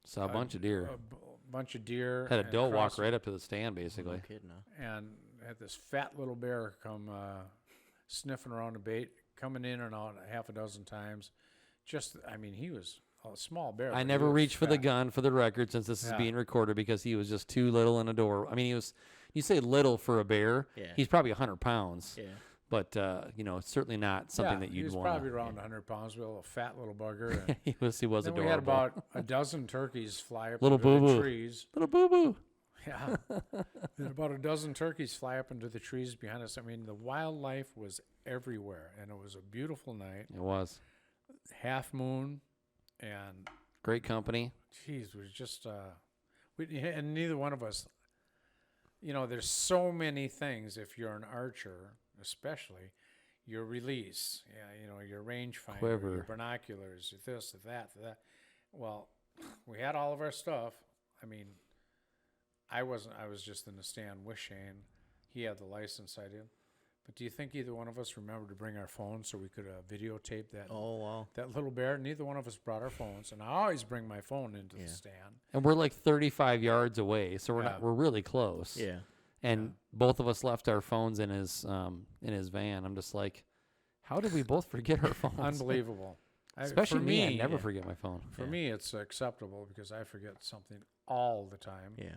Saw a bunch of deer. bunch of deer. Had a and doe walk cross- right up to the stand, basically. No kidding, huh? And had this fat little bear come sniffing around the bait, coming in and out half a dozen times. He was a small bear. I but never he was reached for the fat. gun for the record since this is Yeah. being recorded because he was just too little in a door. I mean, you say little for a bear. Yeah. He's probably 100 pounds. Yeah. But, it's certainly not something that he you'd was want probably around 100 pounds, with a fat little bugger. And he was then adorable. we had about a dozen turkeys fly up Little into the boo-boo. trees. Little boo-boo. Yeah. And about a dozen turkeys fly up into the trees behind us. I mean, the wildlife was everywhere, and it was a beautiful night. It was. Half moon, and Great company. geez, was just and neither one of us. There's so many things. If you're an archer, especially, your release, your rangefinder, Quiver. your binoculars, this, that. Well, we had all of our stuff. I mean, I wasn't. I was just in the stand with Shayne. He had the license, I did. But do you think either one of us remembered to bring our phones so we could videotape that? Oh, wow. That little bear. Neither one of us brought our phones, and I always bring my phone into the stand. And we're like 35 yards away, so Yeah. we're really close. Yeah. And both of us left our phones in his van. I'm just like, how did we both forget our phones? Unbelievable. Especially for me, I never forget my phone. For me, it's acceptable because I forget something all the time. Yeah.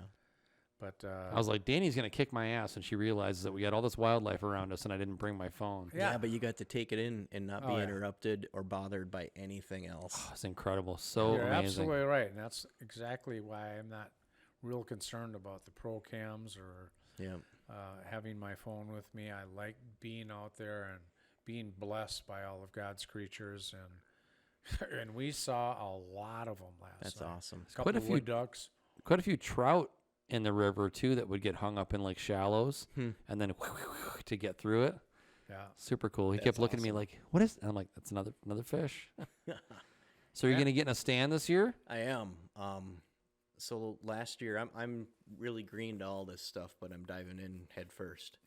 But I was like, Danny's gonna kick my ass, and she realizes that we got all this wildlife around us, and I didn't bring my phone. Yeah, but you got to take it in and not be Oh, yeah. interrupted or bothered by anything else. Oh, it's incredible. So you're amazing. absolutely right, and that's exactly why I'm not real concerned about the pro cams or Yeah. having my phone with me. I like being out there and being blessed by all of God's creatures, and we saw a lot of them last That's night. awesome. Couple Quite a of few- wood ducks. Quite a few trout in the river too that would get hung up in like shallows, and then to get through it. Yeah. Super cool. He That's kept looking at me awesome. like, "What is?" And I'm like, "That's another fish." So you're gonna get in a stand this year? I am. So last year, I'm really green to all this stuff, but I'm diving in head first.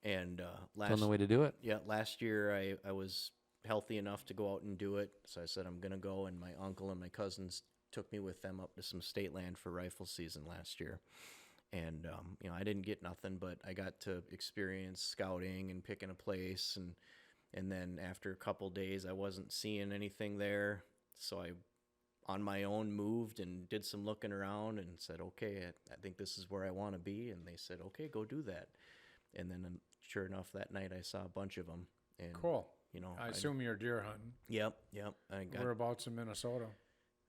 And Found the way to do it. last year I was healthy enough to go out and do it. So I said I'm gonna go, and my uncle and my cousins took me with them up to some state land for rifle season last year. And I didn't get nothing, but I got to experience scouting and picking a place, and then after a couple days I wasn't seeing anything there, so I on my own moved and did some looking around and said, okay, I think this is where I want to be. And they said, okay, go do that. And then sure enough, that night I saw a bunch of them. And, Cool. I I assume you're deer hunting. Yep. Whereabouts in Minnesota?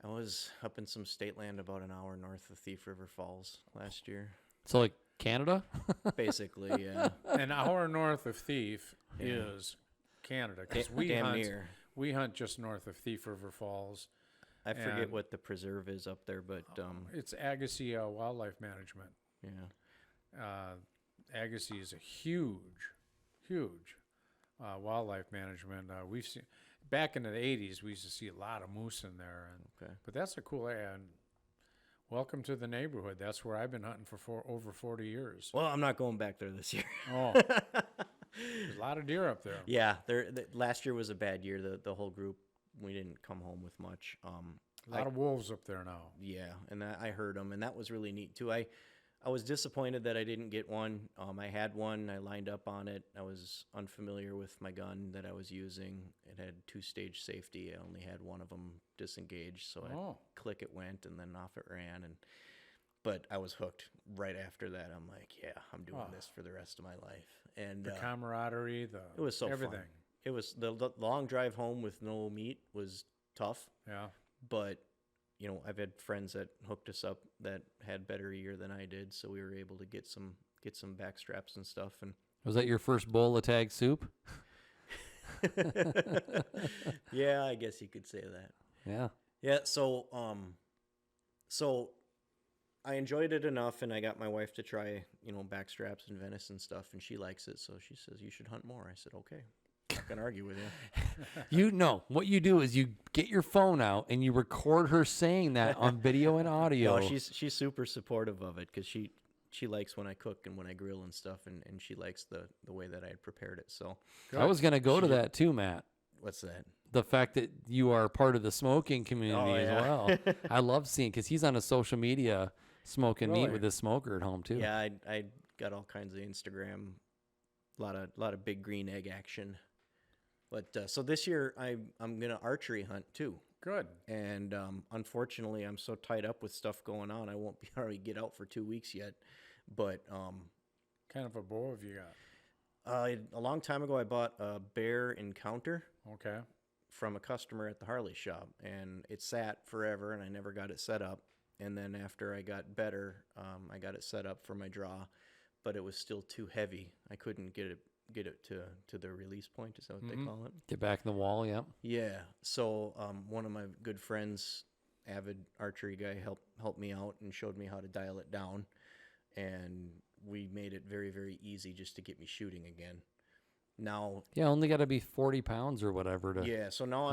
I was up in some state land about an hour north of Thief River Falls last year. So like Canada? Basically, yeah. An hour north of Thief is Canada, because Damn near. we hunt just north of Thief River Falls. I forget And- what the preserve is up there, but It's Agassiz Wildlife Management. yeah. Agassiz is a huge wildlife management. We've seen back in the 80s, we used to see a lot of moose in there, Okay. but that's a cool area. And welcome to the neighborhood. That's where I've been hunting for over 40 years. Well, I'm not going back there this year. Oh, there's a lot of deer up there. Yeah, last year was a bad year. The whole group, we didn't come home with much. A lot of wolves up there now. Yeah, and I heard them, and that was really neat too. I was disappointed that I didn't get one. I had one. I lined up on it. I was unfamiliar with my gun that I was using. It had 2-stage safety. I only had one of them disengaged, so I click it went, and then off it ran. But I was hooked right after that. I'm like, yeah, I'm doing this for the rest of my life. And The camaraderie, it was so everything. fun. It was the long drive home with no meat was tough, Yeah. but I've had friends that hooked us up that had better year than I did, so we were able to get some backstraps and stuff. And Was that your first bowl of tag soup? yeah, I guess you could say that. Yeah. Yeah, so I enjoyed it enough, and I got my wife to try backstraps and venison stuff, and she likes it, so she says you should hunt more. I said okay. Not gonna argue with you. What you do is you get your phone out and you record her saying that on video and audio. No, she's super supportive of it because she likes when I cook and when I grill and stuff, and she likes the way that I had prepared it. So I was gonna go to that too, Matt. what's that? The fact that you are part of the smoking community Oh, as yeah. well. I love seeing because he's on his social media smoking meat Really? with his smoker at home too. Yeah, I got all kinds of Instagram, a lot of big green egg action. But so this year I'm gonna archery hunt too, Good. and unfortunately I'm so tied up with stuff going on I won't be able to get out for 2 weeks yet. But Kind of a bow have you got? a long time ago I bought a bear encounter Okay. from a customer at the Harley shop, and it sat forever and I never got it set up. And then after I got better, I got it set up for my draw, but it was still too heavy. I couldn't get it to the release point. Is that what they call it? Get back in the wall. Yep. Yeah. So one of my good friends, avid archery guy, helped me out and showed me how to dial it down, and we made it very, very easy just to get me shooting again. Now, Yeah. Only got to be 40 pounds or whatever to. yeah. So now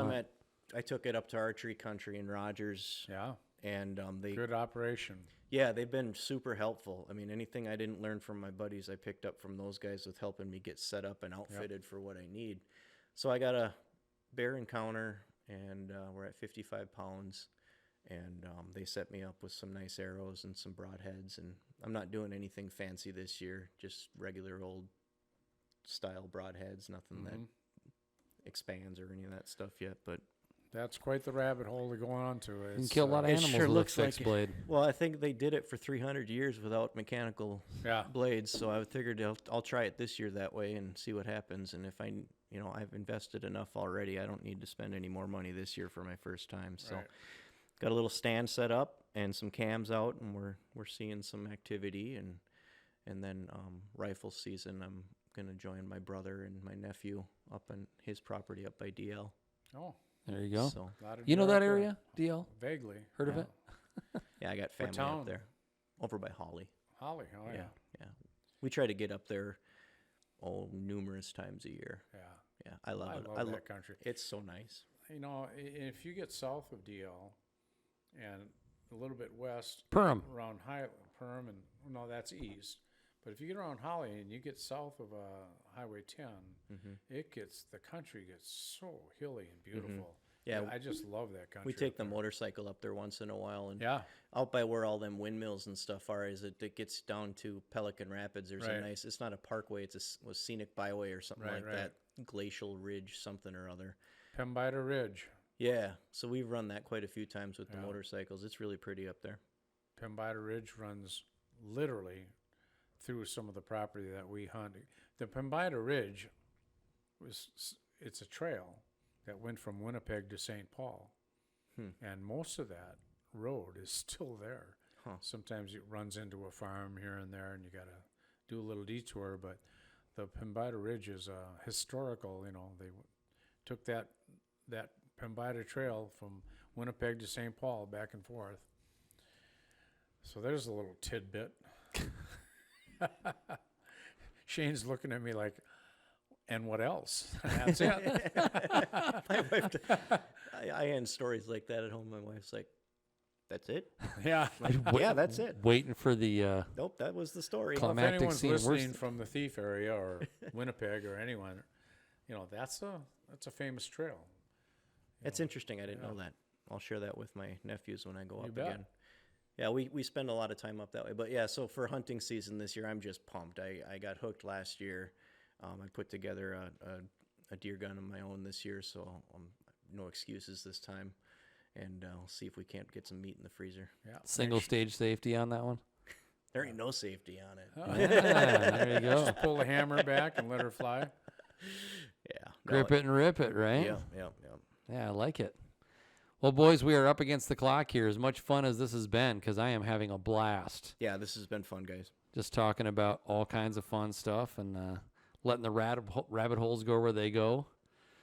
I took it up to Archery Country in Rogers, Yeah. and Good operation. yeah, they've been super helpful. I mean, anything I didn't learn from my buddies, I picked up from those guys with helping me get set up and outfitted for what I need. So I got a bear encounter, and we're at 55 pounds, and they set me up with some nice arrows and some broadheads. And I'm not doing anything fancy this year, just regular old style broadheads, nothing that expands or any of that stuff yet. But That's quite the rabbit hole to go on to. You can kill a lot of it animals sure with looks a fixed like blade. Well, I think they did it for 300 years without mechanical Yeah. blades, so I figured I'll try it this year that way and see what happens. And if I've invested enough already, I don't need to spend any more money this year for my first time. So Right. got a little stand set up and some cams out, and we're seeing some activity. And then rifle season, I'm gonna join my brother and my nephew up on his property up by DL. Oh, There you go. So lot of You know deer that up there. area, DL? Vaguely. Heard of Yeah. it? yeah, I got family town? up there, over by Holly. Holly. Oh, yeah. Yeah. We try to get up there numerous times a year. Yeah. Yeah, I love I it. love that country. It's so nice. You know, if you get south of DL and a little bit west Perm. around Perm, and no, that's east. But if you get around Holly and you get south of Highway 10, the country gets so hilly and beautiful. Yeah, I just love that country. We take up the there. motorcycle up there once in a while, and Yeah. out by where all them windmills and stuff are, it gets down to Pelican Rapids. There's Right. a nice. It's not a parkway. It's a scenic byway or something Right, like that. Glacial Ridge, something or other. Pembida Ridge. Yeah, so we've run that quite a few times with the Yeah. motorcycles. It's really pretty up there. Pembida Ridge runs literally through some of the property that we hunt. The Pembida Ridge it's a trail that went from Winnipeg to St. Paul. And most of that road is still there. Huh. Sometimes it runs into a farm here and there, and you got to do a little detour. But the Pembida Ridge is historical. They took that Pembida Trail from Winnipeg to St. Paul, back and forth. So there's a little tidbit. Shayne's looking at me like, and what else? That's it. My wife, I end stories like that at home. My wife's like, "That's it." Yeah. Yeah, that's it. Waiting for the Nope, that was the story. Call- If Climactic anyone's scene. listening from the Thief area or Winnipeg or anyone, that's a famous trail. That's interesting. I didn't know that. I'll share that with my nephews when I go You up bet. again. Yeah, we spend a lot of time up that way. But yeah, so for hunting season this year, I'm just pumped. I got hooked last year. I put together a deer gun of my own this year, so no excuses this time. And we'll see if we can't get some meat in the freezer. Yeah. single stage safety on that one. There ain't no safety on it. Yeah, there you go. Just pull the hammer back and let her fly. Yeah. Grip it and rip it, right? Yeah. Yeah, I like it. Well, boys, we are up against the clock here. As much fun as this has been, because I am having a blast. Yeah, this has been fun, guys. Just talking about all kinds of fun stuff and letting the rabbit holes go where they go.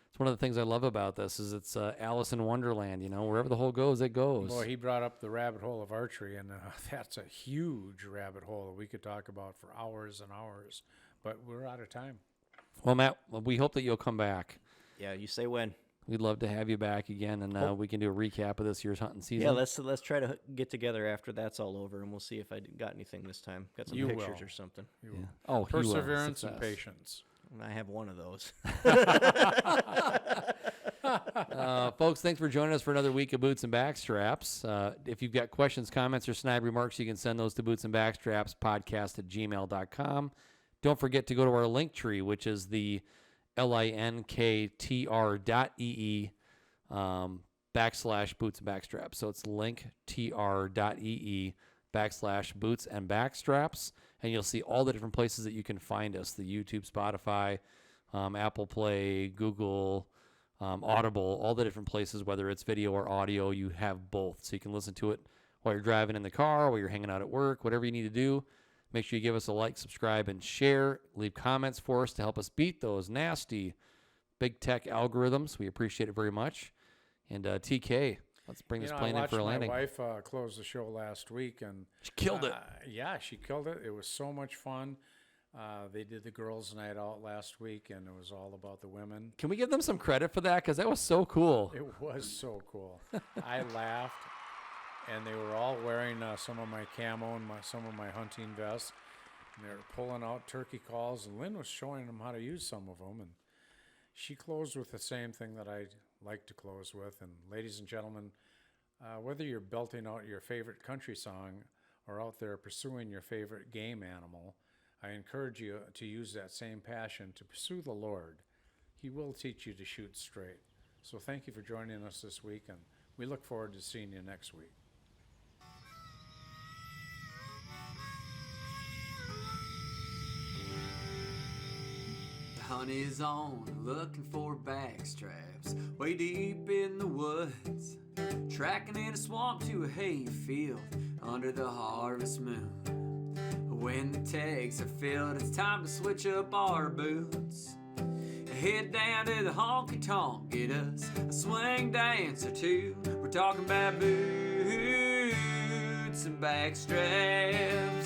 It's one of the things I love about this is it's Alice in Wonderland. Wherever the hole goes, it goes. Boy, he brought up the rabbit hole of archery, and that's a huge rabbit hole that we could talk about for hours and hours. But we're out of time. Well, Matt, we hope that you'll come back. Yeah, you say when. We'd love to have you back again, and we can do a recap of this year's hunting season. Yeah, let's try to get together after that's all over, and we'll see if I got anything this time. Got some You pictures will. or something. You Yeah. will. Oh, he will. Perseverance and Success. patience. I have one of those. Folks, thanks for joining us for another week of Boots and Backstraps. If you've got questions, comments, or snide remarks, you can send those to bootsandbackstrapspodcast@gmail.com. Don't forget to go to our link tree, which is the linktr.ee /boots and backstraps. So it's linktr.ee /boots and backstraps. And you'll see all the different places that you can find us, the YouTube, Spotify, Apple Play, Google, Audible, all the different places, whether it's video or audio, you have both. So you can listen to it while you're driving in the car, while you're hanging out at work, whatever you need to do. Make sure you give us a like, subscribe, and share. Leave comments for us to help us beat those nasty big tech algorithms. We appreciate it very much. And TK, let's bring this plane in for a landing. My wife close the show last week, and She killed it. Yeah, she killed it. It was so much fun. They did the girls' night out last week, and it was all about the women. Can we give them some credit for that? Because that was so cool. It was so cool. I laughed, and they were all wearing some of my camo and some of my hunting vests. And they were pulling out turkey calls, and Lynn was showing them how to use some of them. And she closed with the same thing that I like to close with. And ladies and gentlemen, Whether you're belting out your favorite country song or out there pursuing your favorite game animal, I encourage you to use that same passion to pursue the Lord. He will teach you to shoot straight. So thank you for joining us this week, and we look forward to seeing you next week. The hunt is on, looking for backstraps, way deep in the woods, tracking in a swamp to a hay field under the harvest moon. When the tags are filled, it's time to switch up our boots. Head down to the honky tonk, get us a swing dance or two. We're talking about boots and backstraps.